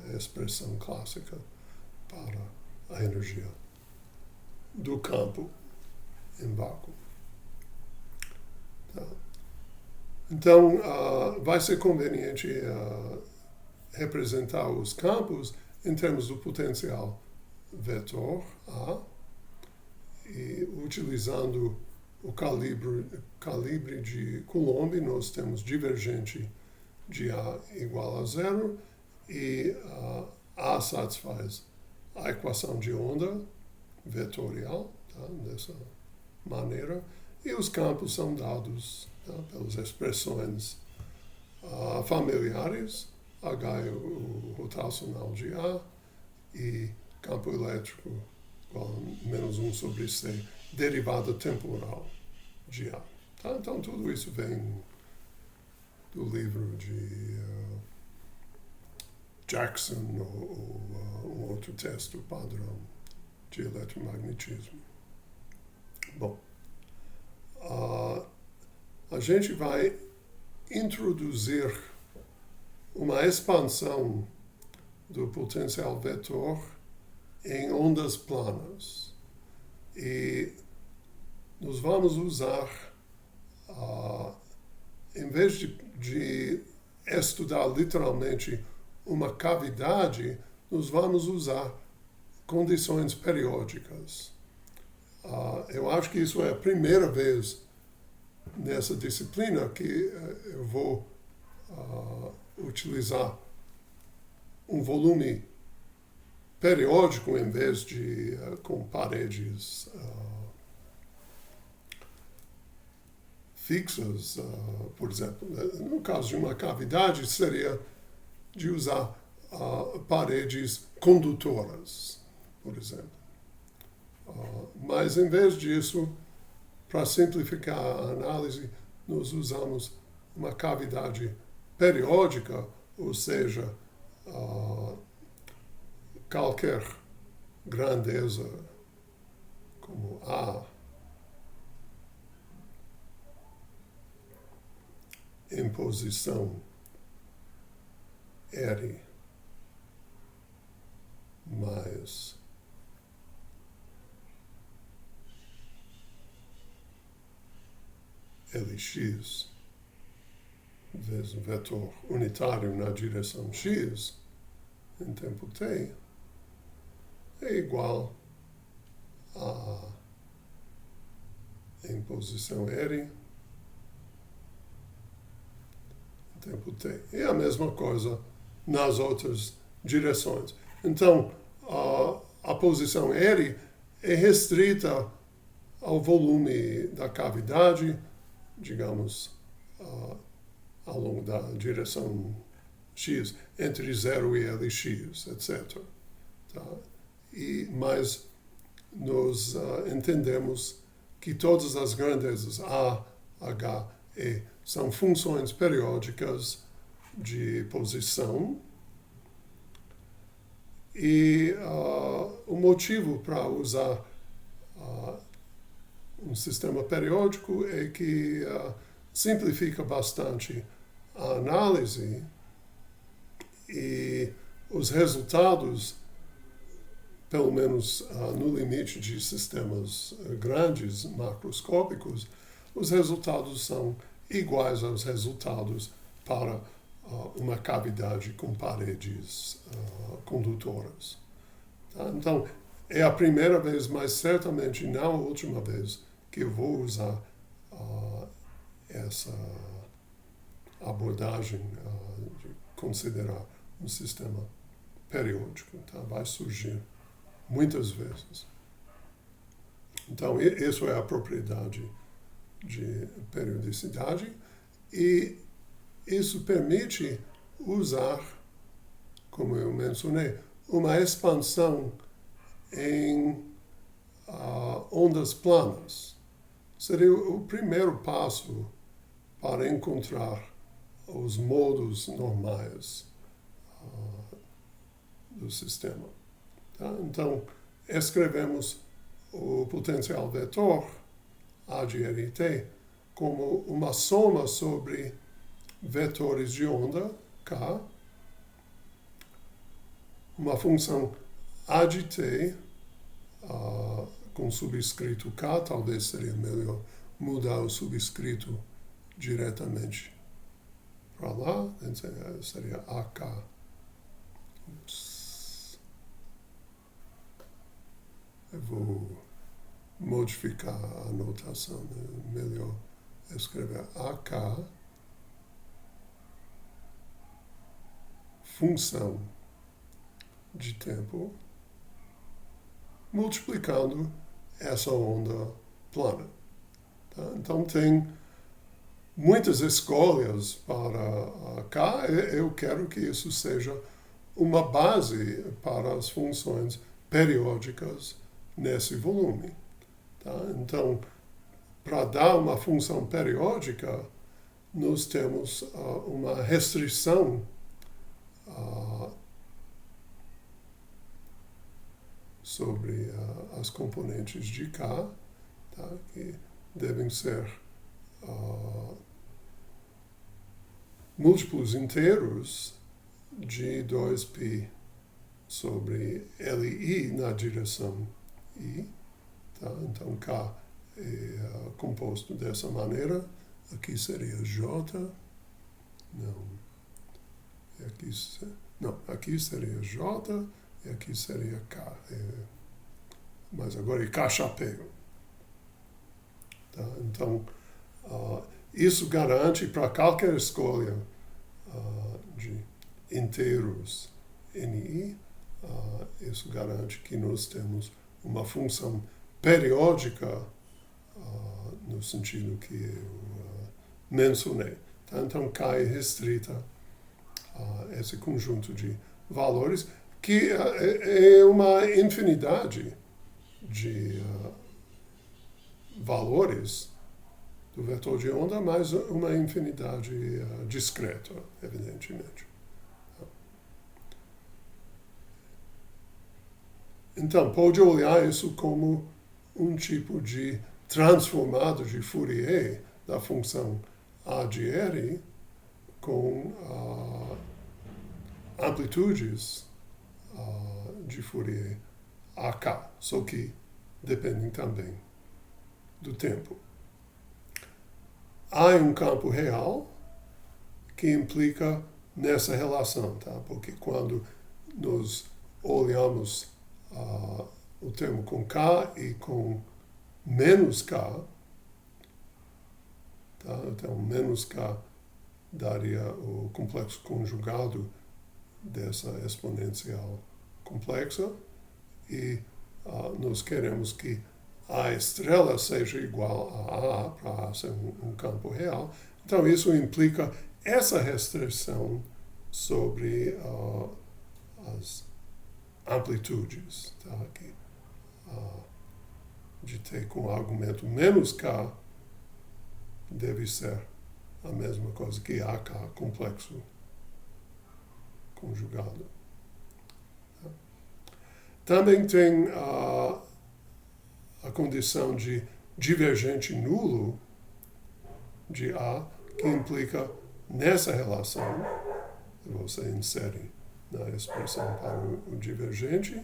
a expressão clássica para a energia do campo em vácuo. Tá. Então, vai ser conveniente representar os campos em termos do potencial vetor A e utilizando o calibre de Coulomb, nós temos divergente de A igual a zero e A satisfaz a equação de onda vetorial, tá, dessa maneira, e os campos são dados pelas expressões familiares, H é o rotacional de A e campo elétrico igual a menos 1 sobre C, derivada temporal de A. Tá? Então, tudo isso vem do livro de Jackson ou um outro texto padrão de eletromagnetismo. Bom, a gente vai introduzir uma expansão do potencial vetor em ondas planas. E nós vamos usar, em vez de estudar literalmente uma cavidade, nós vamos usar condições periódicas. Eu acho que isso é a primeira vez nessa disciplina que eu vou utilizar um volume periódico em vez de com paredes fixas, por exemplo. No caso de uma cavidade, seria de usar paredes condutoras, por exemplo. Mas, em vez disso, para simplificar a análise, nós usamos uma cavidade periódica, ou seja, qualquer grandeza como A em posição R mais Lx vezes um vetor unitário na direção x em tempo t é igual a em posição R em tempo t. E a mesma coisa nas outras direções. Então, a posição R é restrita ao volume da cavidade, digamos, ao longo da direção x, entre 0 e Lx, etc. Tá? Mas nós entendemos que todas as grandezas A, H, E são funções periódicas de posição e o motivo para usar um sistema periódico é que simplifica bastante a análise e os resultados, pelo menos no limite de sistemas grandes, macroscópicos, os resultados são iguais aos resultados para uma cavidade com paredes condutoras. Tá? Então, é a primeira vez, mas certamente não a última vez, que eu vou usar essa abordagem de considerar um sistema periódico. Tá? Vai surgir muitas vezes. Então, isso é a propriedade de periodicidade. E isso permite usar, como eu mencionei, uma expansão em ondas planas. Seria o primeiro passo para encontrar os modos normais do sistema. Tá? Então, escrevemos o potencial vetor, A de RT, como uma soma sobre vetores de onda, K, uma função A de T, com subscrito K, talvez seria melhor mudar o subscrito diretamente para lá, então seria AK. Eu vou modificar a notação, né? Melhor escrever AK, função de tempo, multiplicando essa onda plana. Tá? Então tem muitas escolhas para K. Eu quero que isso seja uma base para as funções periódicas nesse volume. Tá? Então, para dar uma função periódica, nós temos uma restrição sobre as componentes de K, tá? Que devem ser múltiplos inteiros de 2π sobre Li na direção I. Tá? Então, K é composto dessa maneira. Aqui seria J. Aqui seria J e aqui seria K. Mas agora é K chapeio. Tá? Então, isso garante para qualquer escolha de inteiros NI, isso garante que nós temos uma função periódica no sentido que eu mencionei. Tá? Então, K é restrita a esse conjunto de valores, que é uma infinidade de valores do vetor de onda, mas uma infinidade discreta, evidentemente. Então, pode olhar isso como um tipo de transformado de Fourier da função A de R com amplitudes de Fourier AK, só que dependem também do tempo. Há um campo real que implica nessa relação, tá? Porque quando nós olhamos o termo com K e com menos K, tá? Então menos K daria o complexo conjugado dessa exponencial complexa e nós queremos que a estrela seja igual a para A ser um campo real. Então, isso implica essa restrição sobre as amplitudes, tá? Que, de T com argumento menos K deve ser a mesma coisa que AK, complexo conjugado. Tá? Também tem a condição de divergente nulo de A, que implica nessa relação, você insere na expressão para o divergente.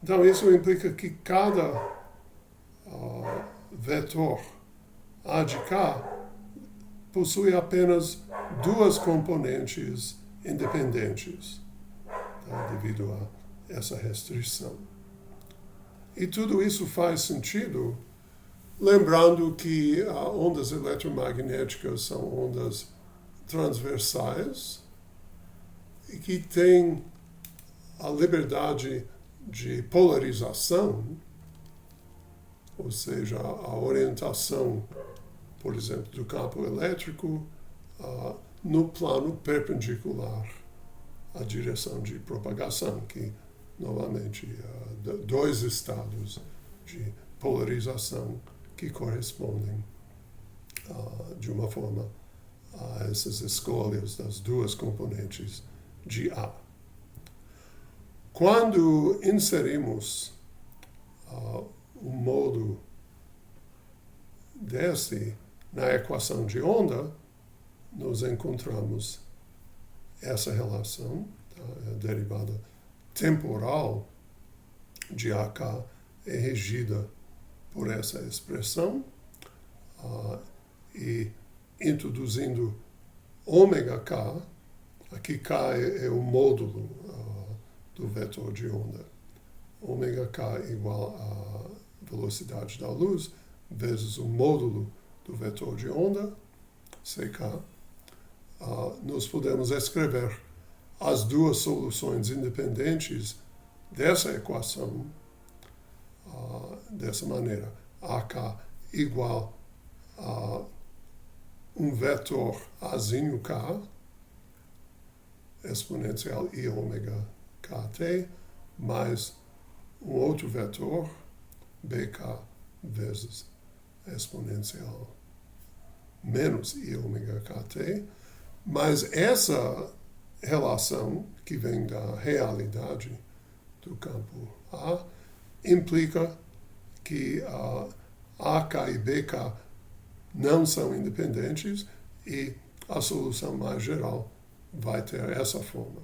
Então, isso implica que cada vetor A de K possui apenas duas componentes independentes, tá? Devido a essa restrição. E tudo isso faz sentido, lembrando que ondas eletromagnéticas são ondas transversais e que têm a liberdade de polarização, ou seja, a orientação por exemplo, do campo elétrico no plano perpendicular à direção de propagação, que, novamente, dois estados de polarização que correspondem, de uma forma, a essas escolhas das duas componentes de A. Quando inserimos o modo desse na equação de onda, nós encontramos essa relação, a derivada temporal de AK é regida por essa expressão, e introduzindo ômega-K, aqui K é o módulo do vetor de onda. Ômega-K igual à velocidade da luz, vezes o módulo do vetor de onda, CK, nós podemos escrever as duas soluções independentes dessa equação dessa maneira. AK igual a um vetor Azinho K, exponencial I ômega KT, mais um outro vetor, BK vezes exponencial menos I ômega KT, mas essa relação que vem da realidade do campo A implica que AK e BK não são independentes e a solução mais geral vai ter essa forma.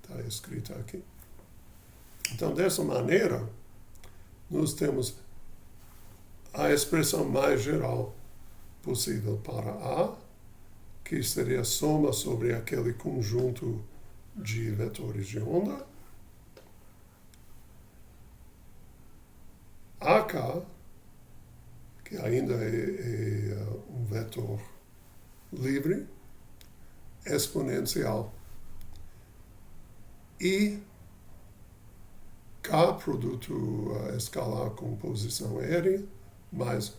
Está escrita aqui. Então, dessa maneira, nós temos a expressão mais geral possível para A, que seria a soma sobre aquele conjunto de vetores de onda. AK, que ainda é um vetor livre, exponencial, e K, produto escalar com posição aérea, mais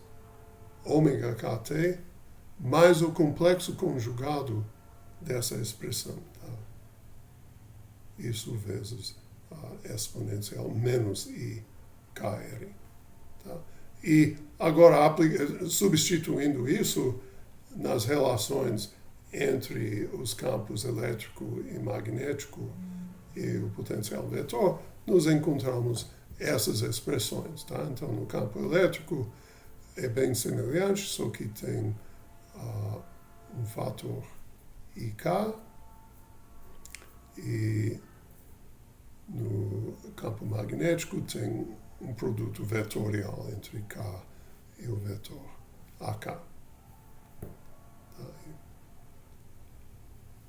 ômega KT, mais o complexo conjugado dessa expressão. Tá? Isso vezes exponencial menos I KR. Tá? E agora, substituindo isso nas relações entre os campos elétrico e magnético e o potencial vetor, nós encontramos essas expressões. Tá? Então, no campo elétrico é bem semelhante, só que tem um fator IK, e no campo magnético tem um produto vetorial entre K e o vetor AK. Tá?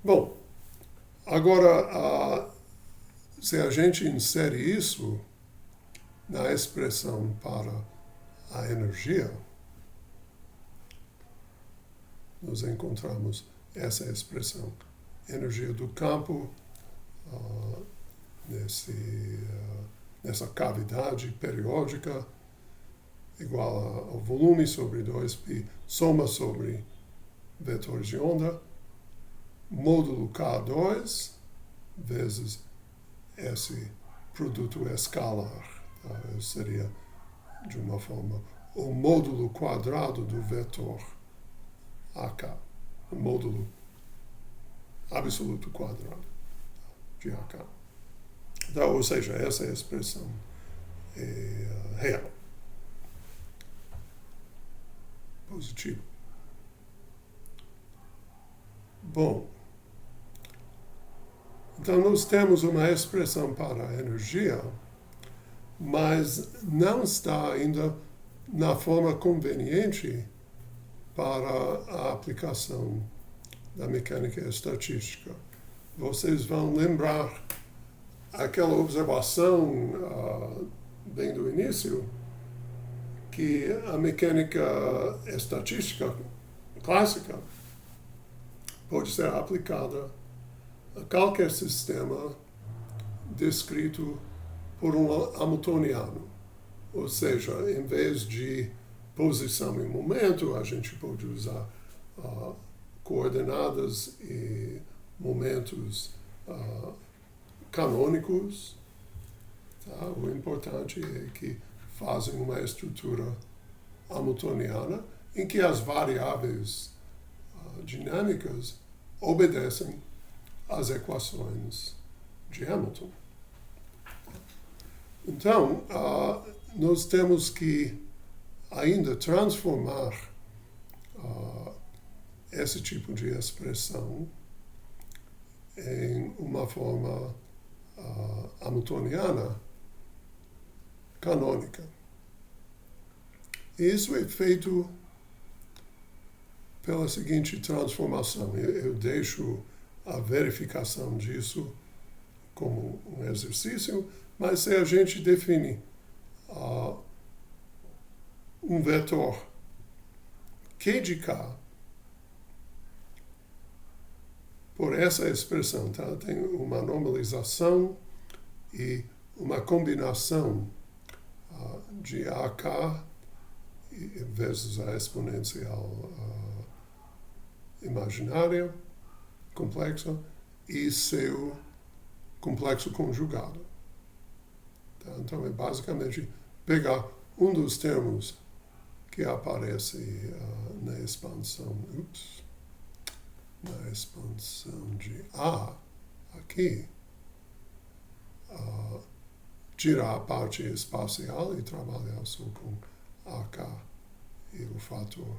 Bom, agora, se a gente insere isso na expressão para a energia, nós encontramos essa expressão. Energia do campo nessa cavidade periódica igual ao volume sobre 2π, soma sobre vetores de onda, módulo K2 vezes esse produto escalar. Tá? Seria, de uma forma, o módulo quadrado do vetor AK, o módulo absoluto quadrado de AK. Então, ou seja, essa expressão é real. Positivo. Bom, então nós temos uma expressão para a energia, mas não está ainda na forma conveniente para a aplicação da mecânica estatística. Vocês vão lembrar aquela observação bem do início, que a mecânica estatística clássica pode ser aplicada a qualquer sistema descrito por um hamiltoniano. Ou seja, em vez de posição e momento, a gente pode usar coordenadas e momentos canônicos. Tá? O importante é que fazem uma estrutura hamiltoniana em que as variáveis dinâmicas obedecem às equações de Hamilton. Então, nós temos que ainda transformar esse tipo de expressão em uma forma hamiltoniana canônica. Isso é feito pela seguinte transformação. Eu deixo a verificação disso como um exercício, mas se a gente define um vetor Q de K por essa expressão, tá? Tem uma normalização e uma combinação de AK vezes a exponencial imaginária, complexa, e seu complexo conjugado. Tá? Então, é basicamente pegar um dos termos que aparece na expansão de A, aqui, tirar a parte espacial e trabalhar só com AK e o fator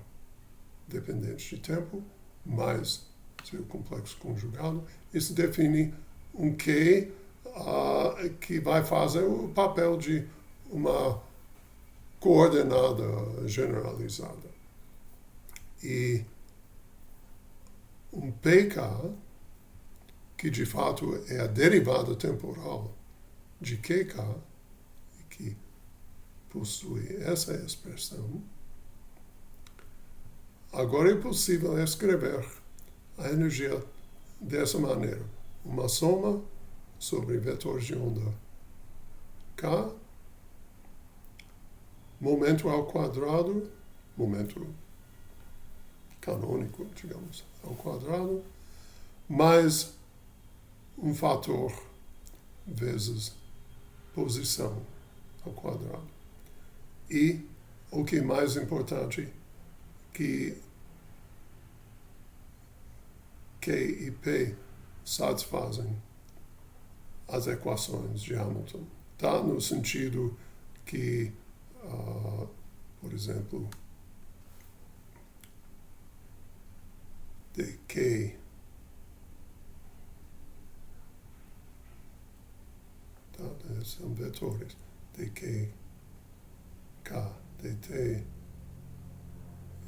dependente de tempo, mais seu complexo conjugado. Isso define um Q que vai fazer o papel de uma coordenada generalizada. E um PK, que de fato é a derivada temporal de QK, que possui essa expressão, agora é possível escrever a energia dessa maneira. Uma soma sobre vetores de onda K, momento ao quadrado, momento canônico, digamos, ao quadrado, mais um fator vezes posição ao quadrado. E, o que é mais importante, que Q e P satisfazem as equações de Hamilton. Tá? No sentido que, por exemplo, dk são vetores dk k dt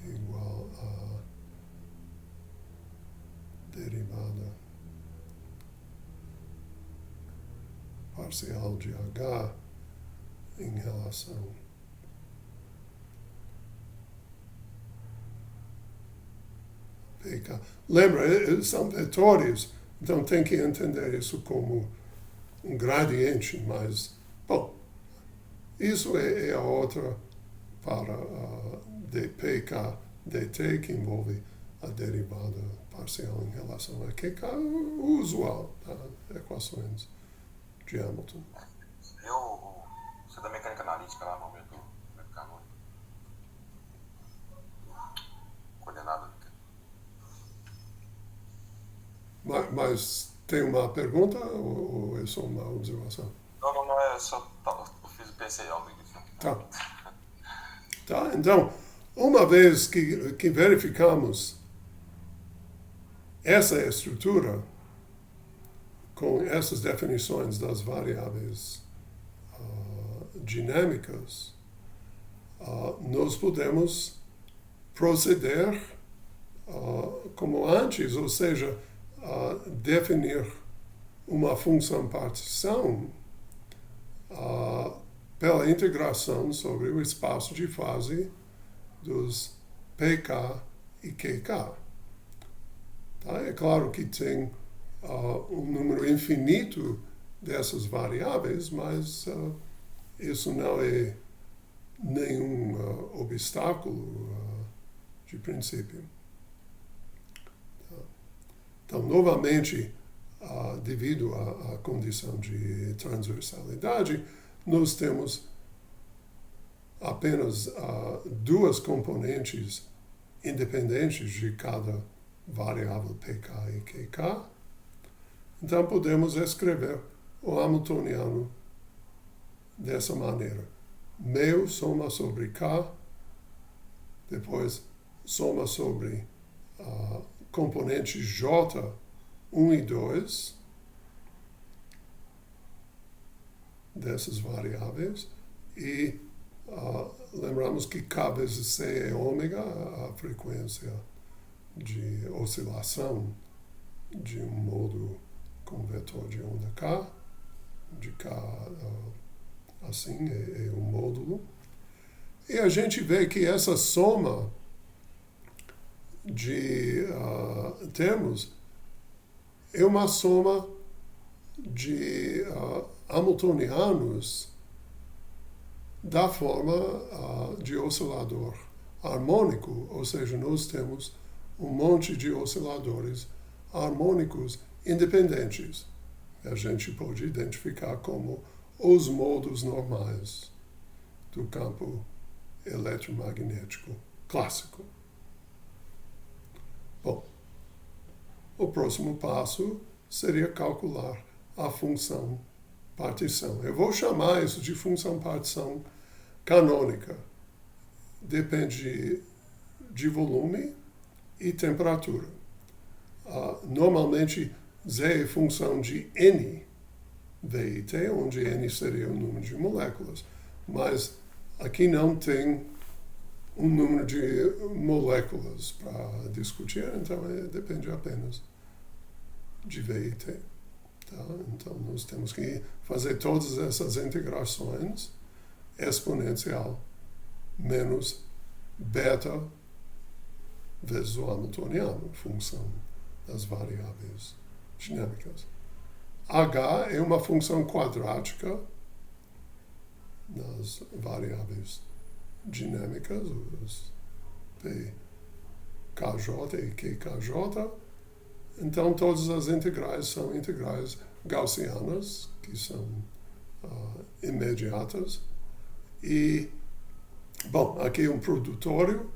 igual a derivada parcial de h em relação pk. Lembra, são vetores, então tem que entender isso como um gradiente, mas, bom, isso é a outra para dpk dt, que envolve a derivada parcial em relação a qk, o usual, tá? Equações de Hamilton.
Você da mecânica analítica lá, momento canônico. Coordenada.
Mas tem uma pergunta ou é só uma observação?
Não, é só. Eu pensei algo disso.
Tá, então, uma vez que verificamos essa estrutura com essas definições das variáveis dinâmicas, nós podemos proceder como antes, ou seja, definir uma função partição pela integração sobre o espaço de fase dos PK e QK. Tá? É claro que tem um número infinito dessas variáveis, mas isso não é nenhum obstáculo de princípio. Então, novamente, devido à condição de transversalidade, nós temos apenas duas componentes independentes de cada variável pk e qk. Então, podemos escrever o hamiltoniano dessa maneira. Meu soma sobre k, depois soma sobre componentes j, 1 e 2, dessas variáveis, e lembramos que k vezes c é ômega, a frequência de oscilação de um módulo com vetor de onda k, de k assim é um módulo. E a gente vê que essa soma de termos é uma soma de hamiltonianos da forma de oscilador harmônico, ou seja, nós temos um monte de osciladores harmônicos independentes. A gente pode identificar como os modos normais do campo eletromagnético clássico. Bom, o próximo passo seria calcular a função partição. Eu vou chamar isso de função partição canônica. Depende de volume e temperatura. Normalmente, Z é função de N, V e T, onde N seria o número de moléculas. Mas aqui não tem um número de moléculas para discutir, então depende apenas de V e T. Tá? Então, nós temos que fazer todas essas integrações exponencial menos beta vezes o hamiltoniano, função das variáveis dinâmicas. H é uma função quadrática nas variáveis dinâmicas, os pkj e qkj. Então, todas as integrais são integrais gaussianas, que são imediatas. E, bom, aqui é um produtório.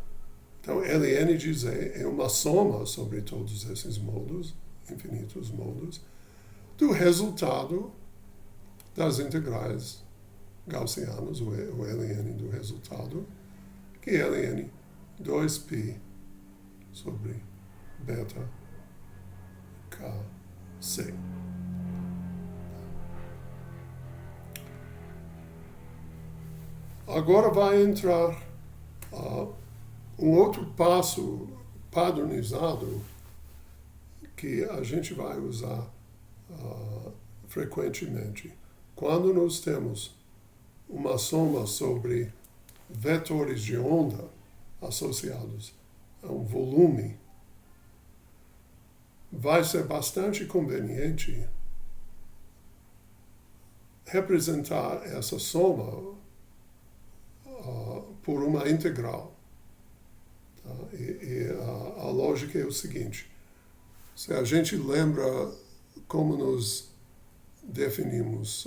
Então, ln de z é uma soma sobre todos esses modos, infinitos modos, do resultado das integrais gaussianas, o ln do resultado, que é ln 2π sobre beta kc. Agora vai entrar um outro passo padronizado que a gente vai usar frequentemente. Quando nós temos uma soma sobre vetores de onda associados a um volume, vai ser bastante conveniente representar essa soma por uma integral. Tá? E a lógica é o seguinte: se a gente lembra como nós definimos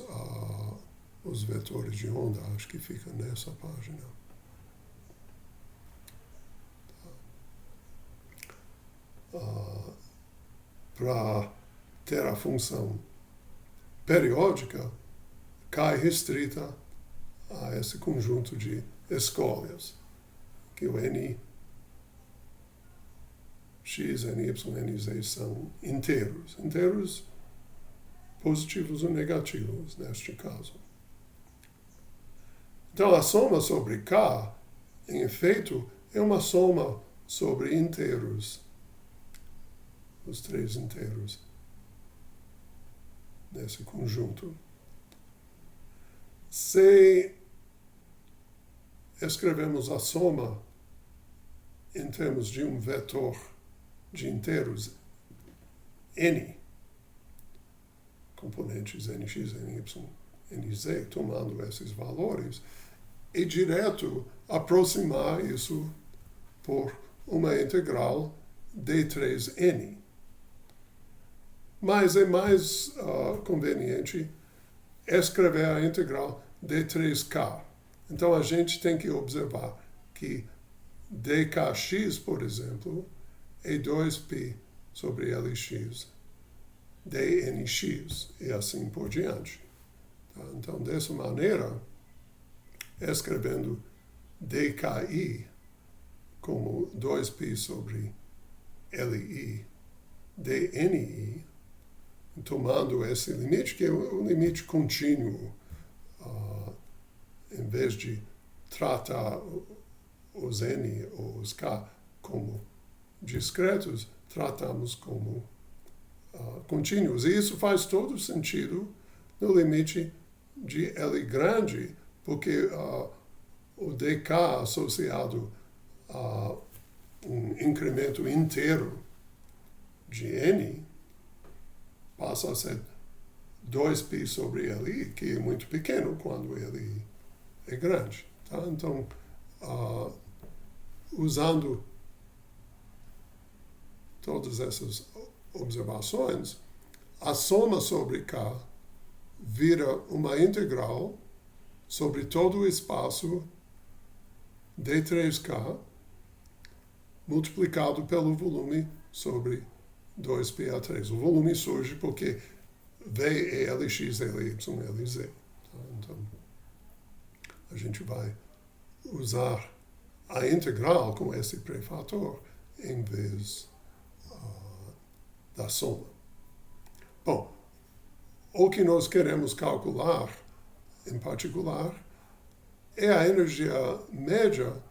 os vetores de onda, acho que fica nessa página. Para ter a função periódica, K é restrita a esse conjunto de escolhas, que o N, X, N, Y, N, Z são inteiros. Inteiros positivos ou negativos, neste caso. Então, a soma sobre K, em efeito, é uma soma sobre inteiros. Os três inteiros nesse conjunto. Se escrevemos a soma em termos de um vetor de inteiros N, componentes Nx, Ny, Nz, tomando esses valores, é direto aproximar isso por uma integral D3N. Mas é mais conveniente escrever a integral D3K. Então a gente tem que observar que dkx, por exemplo, é 2π sobre Lx, dnx, e assim por diante. Tá? Então, dessa maneira, escrevendo dki como 2π sobre Li, dni, tomando esse limite, que é um limite contínuo, em vez de tratar os n ou os k como discretos, tratamos como contínuos. E isso faz todo sentido no limite de L grande, porque o dk associado a um incremento inteiro de n passa a ser 2π sobre Li, que é muito pequeno quando Li é grande. Tá? Então, usando todas essas observações, a soma sobre K vira uma integral sobre todo o espaço D3K multiplicado pelo volume sobre 2πa3. O volume surge porque V é Lx, Ly, Lz. Então, a gente vai usar a integral com esse prefator em vez da soma. Bom, o que nós queremos calcular, em particular, é a energia média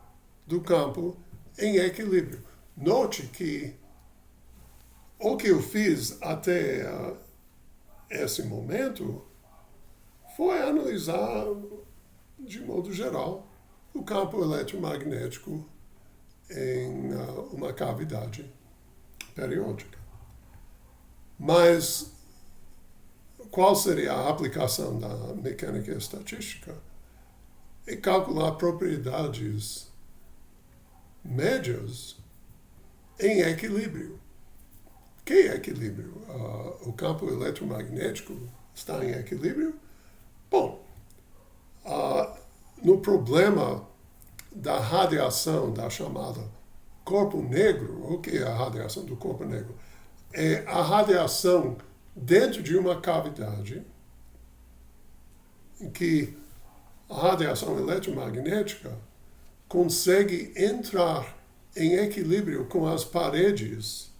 do campo em equilíbrio. Note que o que eu fiz até esse momento foi analisar, de modo geral, o campo eletromagnético em uma cavidade periódica. Mas qual seria a aplicação da mecânica estatística? É calcular propriedades médias em equilíbrio. Que é equilíbrio? O campo eletromagnético está em equilíbrio? Bom, no problema da radiação da chamada corpo negro, o que é a radiação do corpo negro? É a radiação dentro de uma cavidade em que a radiação eletromagnética consegue entrar em equilíbrio com as paredes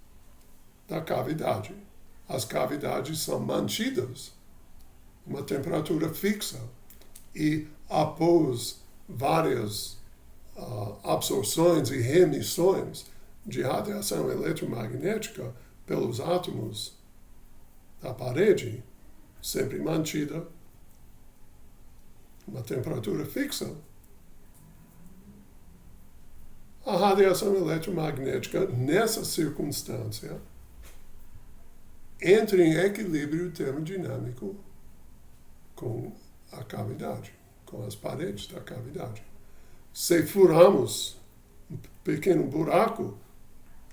da cavidade. As cavidades são mantidas a uma temperatura fixa e após várias absorções e remissões de radiação eletromagnética pelos átomos da parede, sempre mantida uma temperatura fixa, a radiação eletromagnética, nessa circunstância, entra em equilíbrio termodinâmico com a cavidade, com as paredes da cavidade. Se furamos um pequeno buraco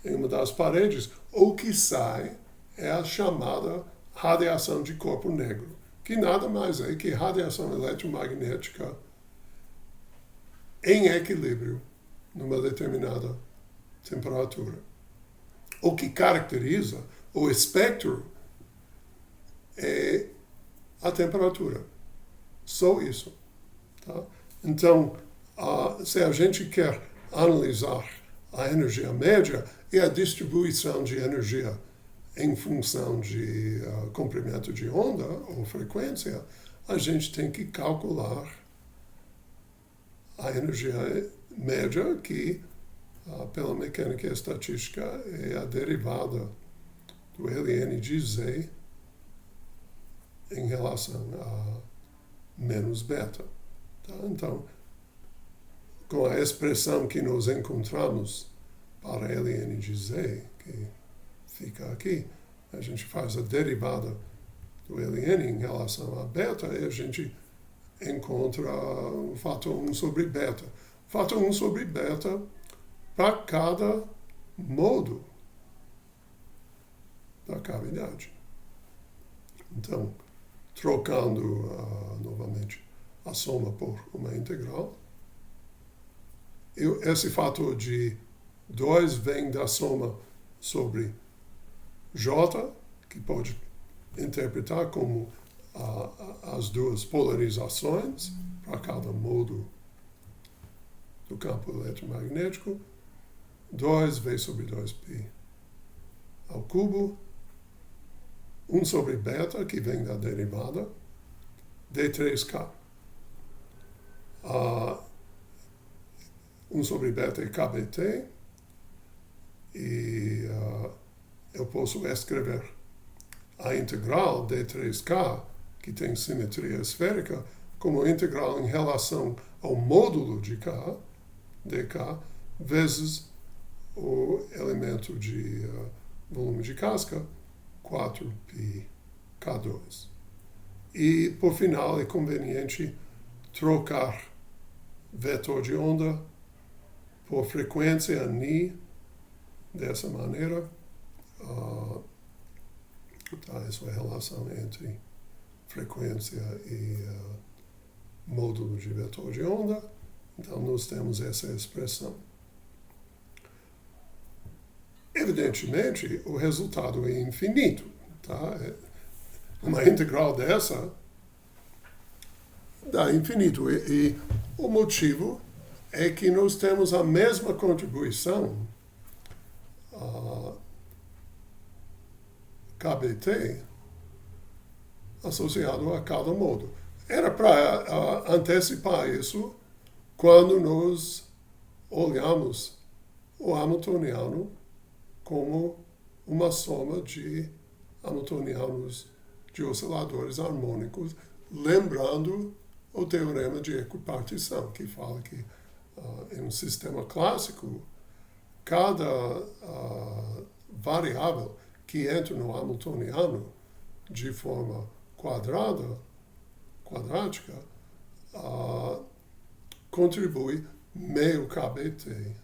em uma das paredes, o que sai é a chamada radiação de corpo negro, que nada mais é que radiação eletromagnética em equilíbrio numa determinada temperatura. O que caracteriza o espectro é a temperatura. Só isso. Tá? Então, se a gente quer analisar a energia média e a distribuição de energia em função de comprimento de onda ou frequência, a gente tem que calcular a energia média, que, pela mecânica estatística, é a derivada do ln de z em relação a menos beta. Tá? Então, com a expressão que nós encontramos para ln de z, que fica aqui, a gente faz a derivada do ln em relação a beta e a gente encontra o fator 1 sobre beta. fator 1 sobre beta para cada modo da cavidade. Então, trocando novamente a soma por uma integral, esse fator de 2 vem da soma sobre J, que pode interpretar como as duas polarizações para cada modo do campo eletromagnético. 2V sobre 2π ao cubo. 1 sobre beta, que vem da derivada, D3K. 1 sobre beta é KBT, e eu posso escrever a integral D3K, que tem simetria esférica, como integral em relação ao módulo de K, dK, vezes o elemento de volume de casca, 4π K2. E, por final, é conveniente trocar vetor de onda por frequência Ni, dessa maneira. Essa é a relação entre frequência e módulo de vetor de onda. Então, nós temos essa expressão. Evidentemente, o resultado é infinito. Tá? Uma integral dessa dá infinito. E o motivo é que nós temos a mesma contribuição KBT associado a cada modo. Era para antecipar isso quando nós olhamos o hamiltoniano como uma soma de hamiltonianos de osciladores harmônicos, lembrando o teorema de equipartição, que fala que em um sistema clássico, cada variável que entra no hamiltoniano de forma quadrática, contribui meio KBT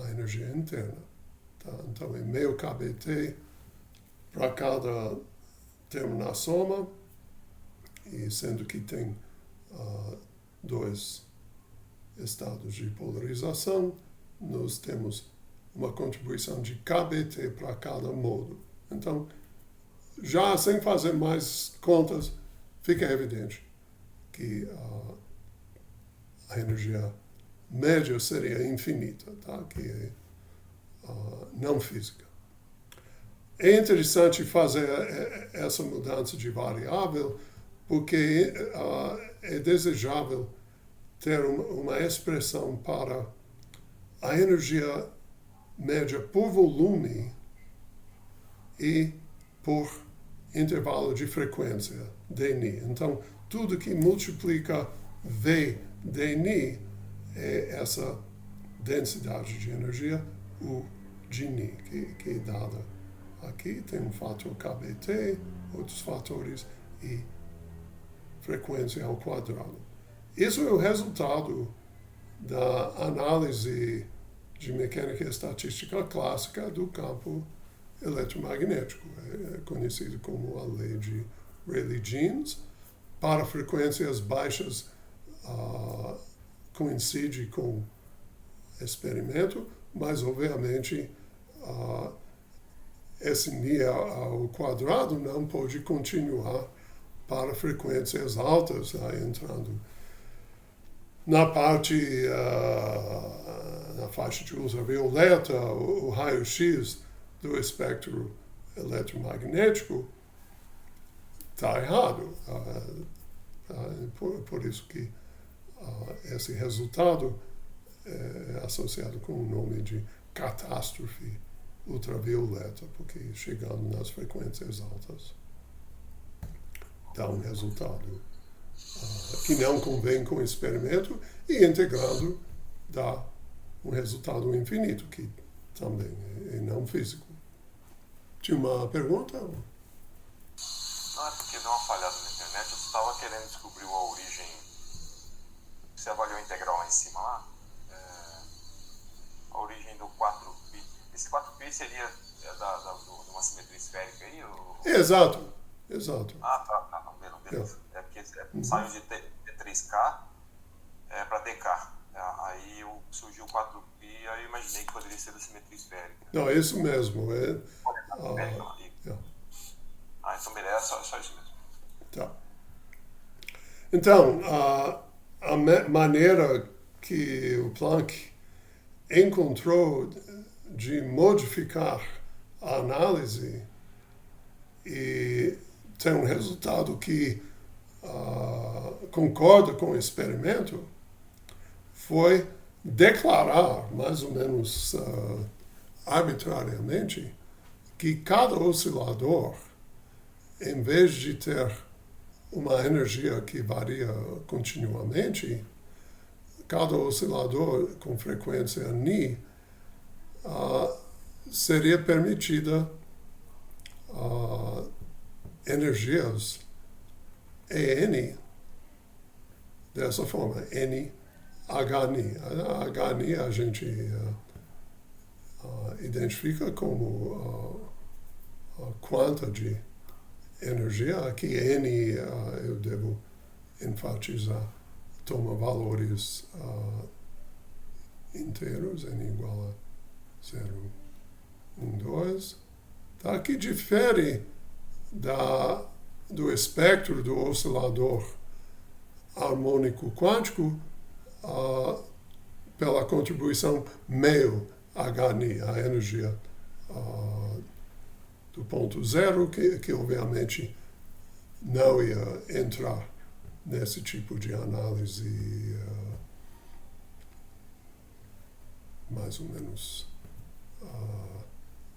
a energia interna. Tá? Então, é meio KBT para cada termo na soma, e sendo que tem dois estados de polarização, nós temos uma contribuição de KBT para cada modo. Então, já sem fazer mais contas, fica evidente que a energia média seria infinita, tá? Que é não física. É interessante fazer essa mudança de variável, porque é desejável ter uma expressão para a energia média por volume e por intervalo de frequência, dNi. Então, tudo que multiplica V dNi é essa densidade de energia, U de Ni, que é dada aqui. Tem um fator KBT, outros fatores e frequência ao quadrado. Isso é o resultado da análise de mecânica estatística clássica do campo eletromagnético. É conhecido como a lei de Rayleigh-Jeans. Para frequências baixas, coincide com experimento, mas, obviamente, esse Ni ao quadrado não pode continuar para frequências altas, entrando na parte, na faixa de ultravioleta, o raio-x do espectro eletromagnético está errado. Por isso que esse resultado é associado com o nome de catástrofe ultravioleta, porque chegando nas frequências altas dá um resultado que não convém com o experimento, e integrando dá um resultado infinito, que também é não físico. Tinha uma pergunta?
Não, é porque deu uma falhada na internet. Eu estava querendo descobrir a origem. Você avaliou integralmente seria de uma simetria esférica aí?
Exato.
Ah, tá. Não, beleza. É porque saiu de T3K para DK. Aí surgiu o 4π, aí eu imaginei que poderia ser da simetria esférica.
Não, é isso mesmo.
Então beleza, só isso mesmo.
Tá. Então, a maneira que o Planck encontrou de modificar a análise e ter um resultado que concorda com o experimento foi declarar, mais ou menos arbitrariamente, que cada oscilador, em vez de ter uma energia que varia continuamente, cada oscilador com frequência Ni seria permitida energias EN dessa forma, N, HNI. HNI a gente identifica como quanta de energia. Aqui N eu devo enfatizar, toma valores inteiros, N igual a 0, 1, 2. Tá? Que difere do espectro do oscilador harmônico quântico pela contribuição meio HNI, a energia do ponto zero, que obviamente não ia entrar nesse tipo de análise mais ou menos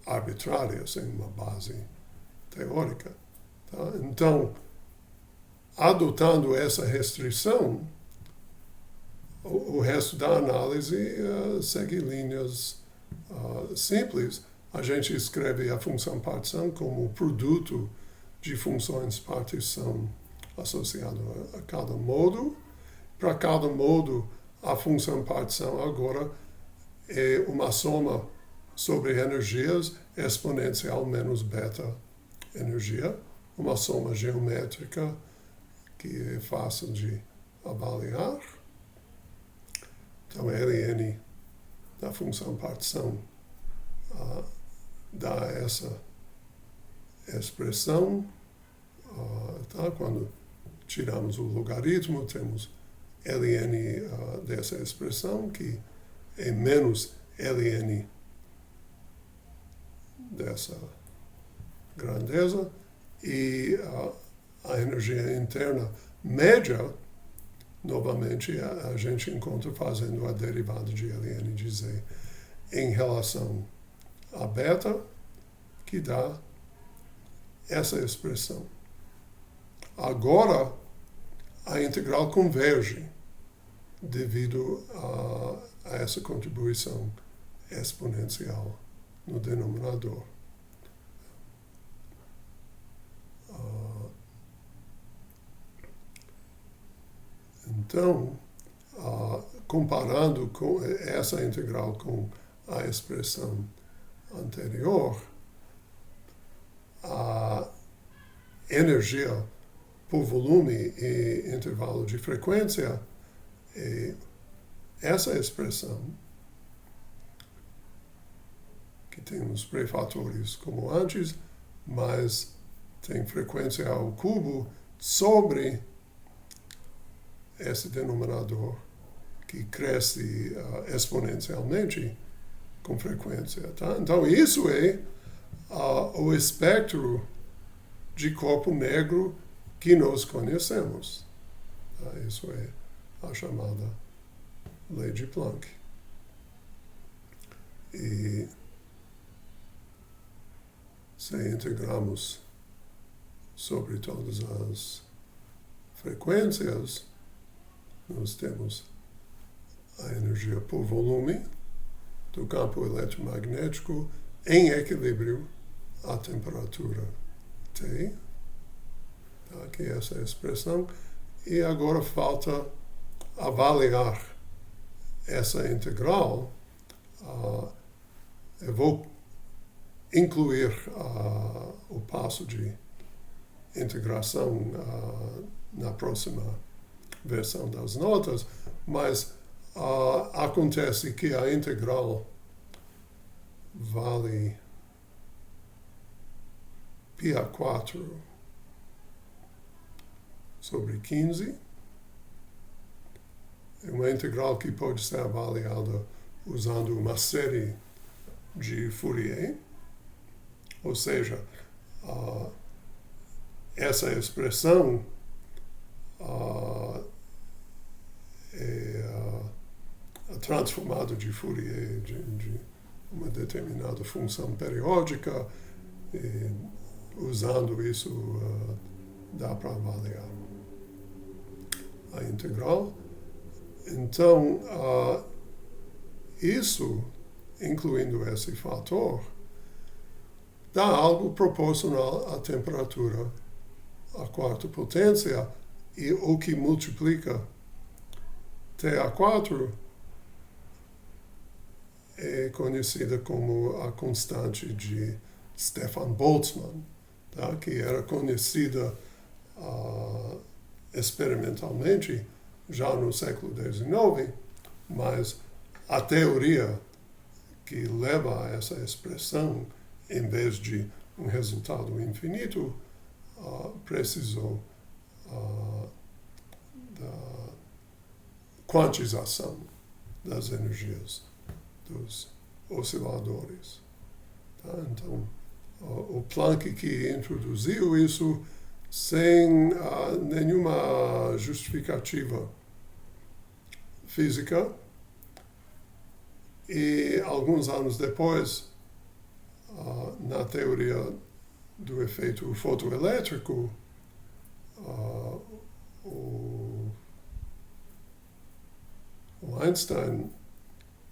arbitrária, sem uma base teórica. Tá? Então, adotando essa restrição, o resto da análise segue linhas simples. A gente escreve a função partição como produto de funções partição associado a cada modo. Para cada modo, a função partição agora é uma soma sobre energias exponencial menos beta energia, uma soma geométrica que é fácil de avaliar. Então, Ln da função partição dá essa expressão. Tá? Quando tiramos o logaritmo, temos Ln dessa expressão, que é menos Ln dessa grandeza, e a energia interna média, novamente, a gente encontra fazendo a derivada de Ln de Z em relação a beta, que dá essa expressão. Agora, a integral converge devido a essa contribuição exponencial no denominador. Então, comparando com essa integral com a expressão anterior, a energia por volume e intervalo de frequência é essa expressão, que tem os prefatores como antes, mas tem frequência ao cubo sobre esse denominador que cresce exponencialmente com frequência. Tá? Então, isso é o espectro de corpo negro que nós conhecemos. Tá? Isso é a chamada lei de Planck. E se integramos sobre todas as frequências, nós temos a energia por volume do campo eletromagnético em equilíbrio à temperatura T. Tá, aqui essa expressão. E agora falta avaliar essa integral. Eu vou incluir o passo de integração na próxima versão das notas, mas acontece que a integral vale π4 sobre 15. É uma integral que pode ser avaliada usando uma série de Fourier, ou seja, essa expressão é transformada de Fourier de uma determinada função periódica, e usando isso dá para avaliar a integral. Então, isso, incluindo esse fator, dá algo proporcional à temperatura à quarta potência, e o que multiplica T4 é conhecida como a constante de Stefan Boltzmann, tá? Que era conhecida experimentalmente já no século XIX, mas a teoria que leva a essa expressão, em vez de um resultado infinito, precisou da quantização das energias dos osciladores. Tá? Então, o Planck que introduziu isso sem nenhuma justificativa física, e alguns anos depois, na teoria do efeito fotoelétrico, o Einstein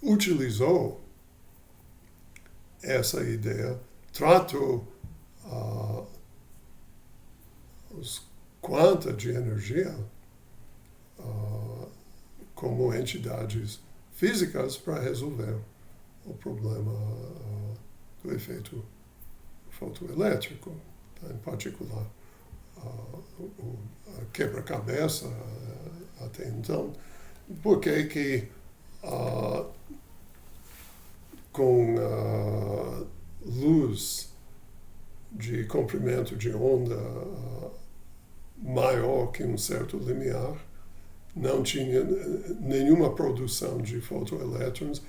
utilizou essa ideia, tratou os quanta de energia como entidades físicas para resolver o problema do efeito fotoelétrico, tá? Em particular a quebra-cabeça até então, porque que com luz de comprimento de onda maior que um certo limiar, não tinha nenhuma produção de fotoelétrons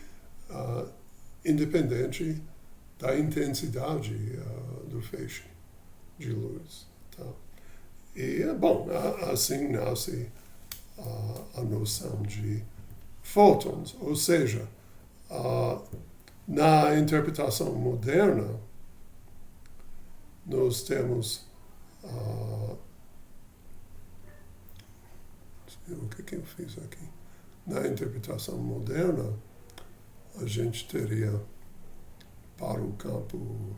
independente da intensidade do feixe de luz. Tá? E, bom, assim nasce a noção de fótons, ou seja, na interpretação moderna, nós temos o que eu fiz aqui? Na interpretação moderna, a gente teria para o campo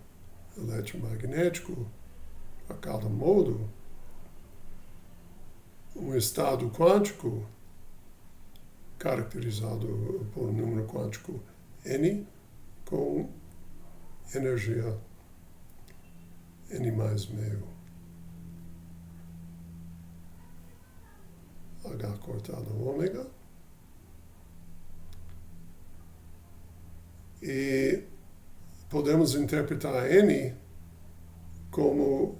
eletromagnético, a cada modo, um estado quântico caracterizado por um número quântico n com energia n mais meio h cortado ômega, e podemos interpretar n como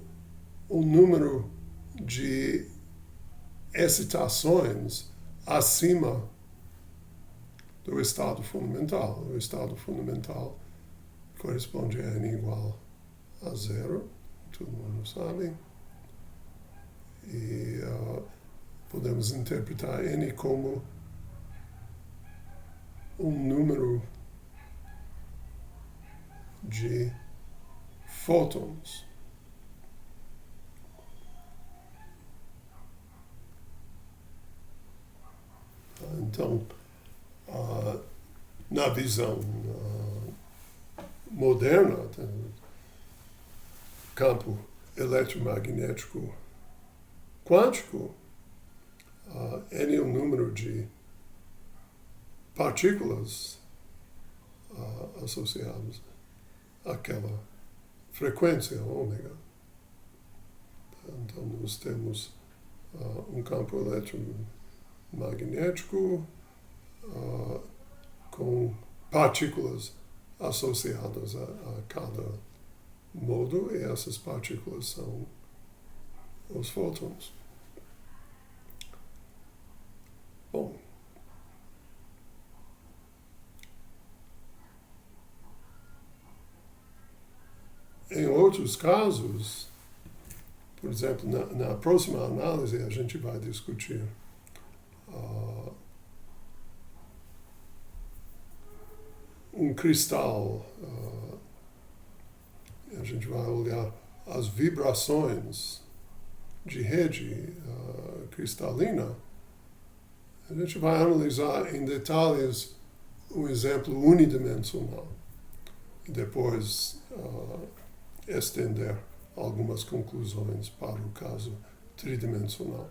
um número de excitações acima do estado fundamental. O estado fundamental corresponde a n igual a 0, todo mundo sabe. E podemos interpretar n como um número de fótons. Então, na visão moderna, campo eletromagnético quântico, n é um número de partículas associadas àquela frequência ômega. Então, nós temos um campo eletromagnético com partículas associadas a cada modo, e essas partículas são os fótons. Bom, em outros casos, por exemplo, na próxima análise a gente vai discutir um cristal, a gente vai olhar as vibrações de rede cristalina. A gente vai analisar em detalhes um exemplo unidimensional e depois estender algumas conclusões para o caso tridimensional.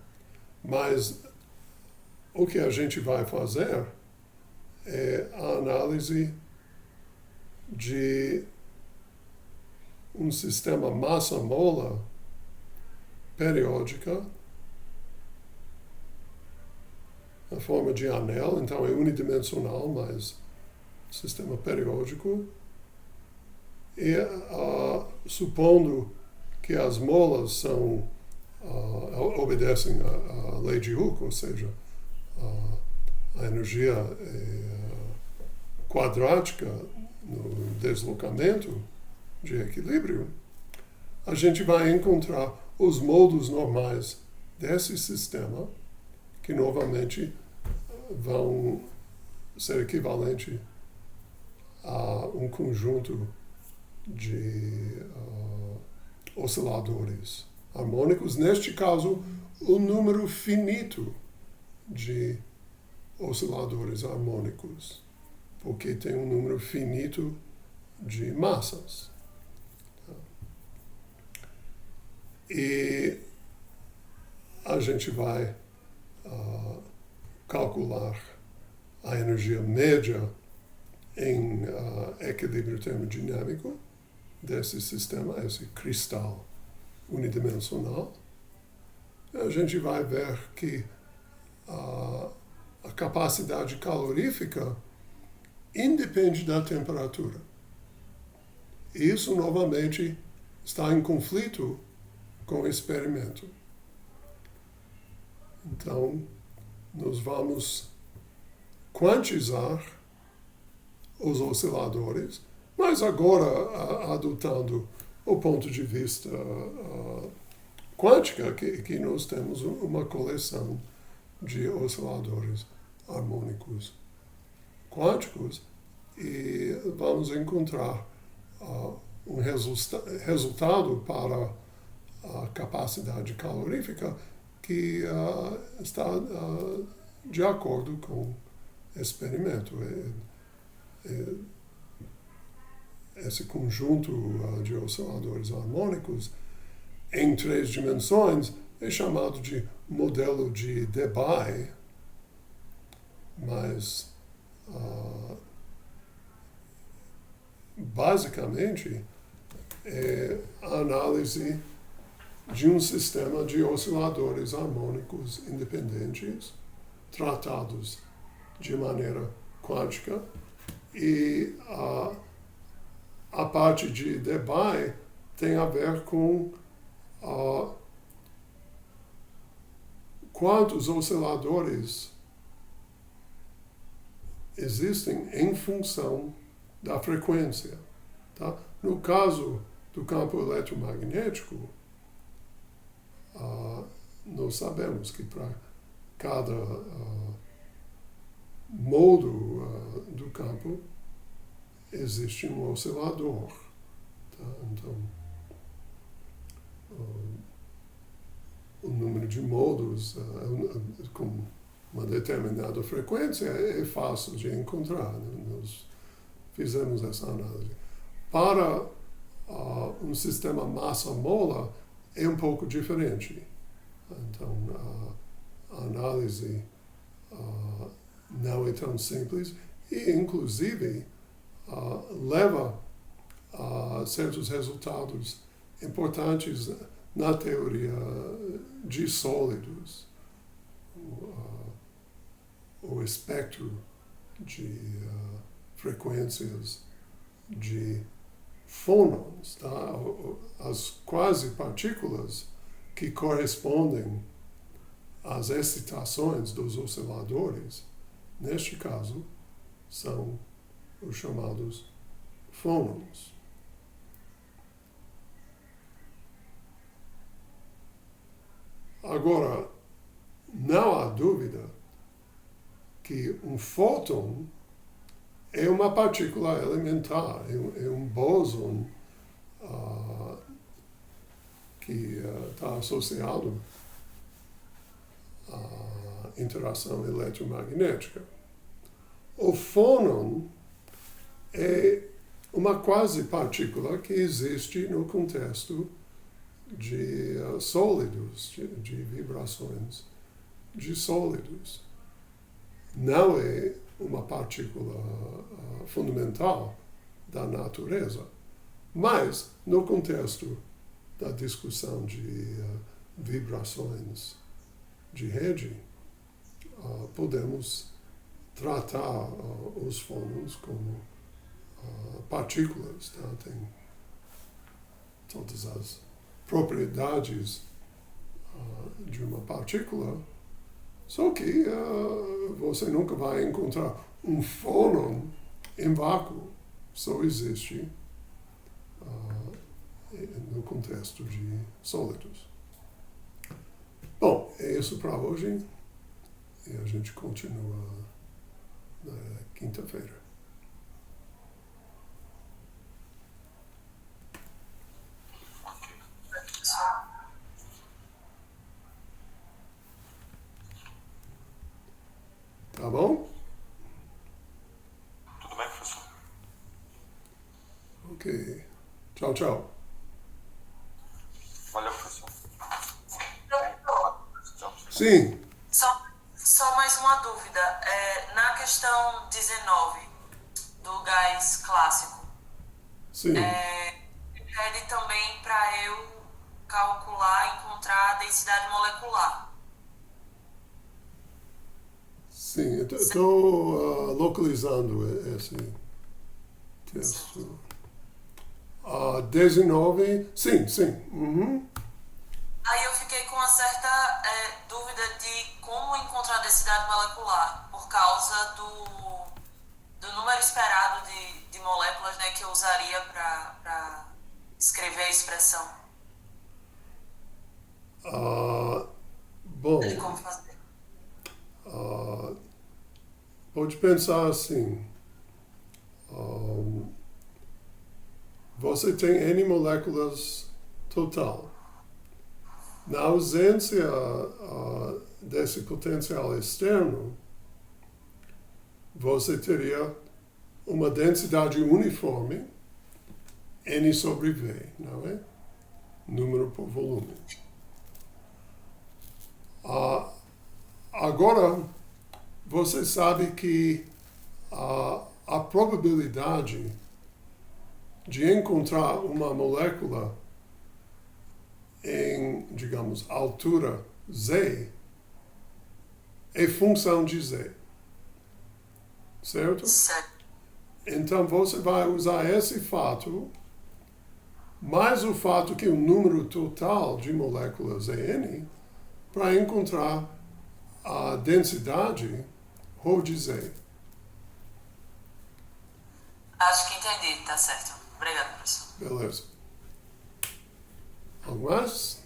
Mas o que a gente vai fazer é a análise de um sistema massa-mola periódica na forma de anel, então é unidimensional, mas sistema periódico, e supondo que as molas são, obedecem à lei de Hooke, ou seja, a energia quadrática no deslocamento de equilíbrio, a gente vai encontrar os modos normais desse sistema, que novamente vão ser equivalente a um conjunto de osciladores harmônicos, neste caso, um número finito de osciladores harmônicos, porque tem um número finito de massas. E a gente vai calcular a energia média em equilíbrio termodinâmico desse sistema, esse cristal unidimensional. A gente vai ver que a capacidade calorífica independe da temperatura. Isso, novamente, está em conflito com o experimento. Então, nós vamos quantizar os osciladores, mas agora adotando o ponto de vista quântica, que nós temos uma coleção de osciladores harmônicos quânticos, e vamos encontrar um resultado para a capacidade calorífica que está de acordo com o experimento. Esse conjunto de osciladores harmônicos em 3 dimensões é chamado de modelo de Debye, mas basicamente é a análise de um sistema de osciladores harmônicos independentes tratados de maneira quântica, e a parte de Debye tem a ver com quantos osciladores existem em função da frequência. Tá? No caso do campo eletromagnético, nós sabemos que para cada modo do campo existe um oscilador. Tá? Então, o número de modos com uma determinada frequência é fácil de encontrar. Nós fizemos essa análise. Para um sistema massa-mola é um pouco diferente. Então, a análise não é tão simples e, inclusive, leva certos resultados importantes na teoria de sólidos, o espectro de frequências de fônons, tá? As quase partículas que correspondem às excitações dos osciladores, neste caso, são os chamados fônons. Agora, não há dúvida que um fóton é uma partícula elementar, é um bóson que está associado à interação eletromagnética. O fônon é uma quase partícula que existe no contexto de sólidos, de vibrações de sólidos. Não é uma partícula fundamental da natureza, mas no contexto da discussão de vibrações de rede, podemos tratar os fônons como partículas, tá? Tem todas as propriedades de uma partícula, só que você nunca vai encontrar um fônon em vácuo, só existe no contexto de sólidos. Bom, é isso para hoje e a gente continua na quinta-feira. Tá bom?
Tudo bem, professor?
Ok. Tchau, tchau.
Valeu, professor.
Sim.
Só mais uma dúvida. Na questão 19 do gás clássico,
Sim.
pede também para eu calcular, encontrar a densidade molecular.
Sim, estou localizando esse texto. 19, sim. Uhum.
Aí eu fiquei com uma certa dúvida de como encontrar a densidade molecular, por causa do número esperado de moléculas, né, que eu usaria para escrever a expressão.
Bom,
De como fazer.
pode pensar assim. Você tem N moléculas total. Na ausência desse potencial externo, você teria uma densidade uniforme, N sobre V, não é? Número por volume. Agora, você sabe que a probabilidade de encontrar uma molécula em, digamos, altura Z é função de Z. Certo?
Certo.
Então você vai usar esse fato, mais o fato que o número total de moléculas é N, para encontrar a densidade ρ de Z.
Acho que entendi, tá certo. Obrigado, professor.
Beleza. Algo mais?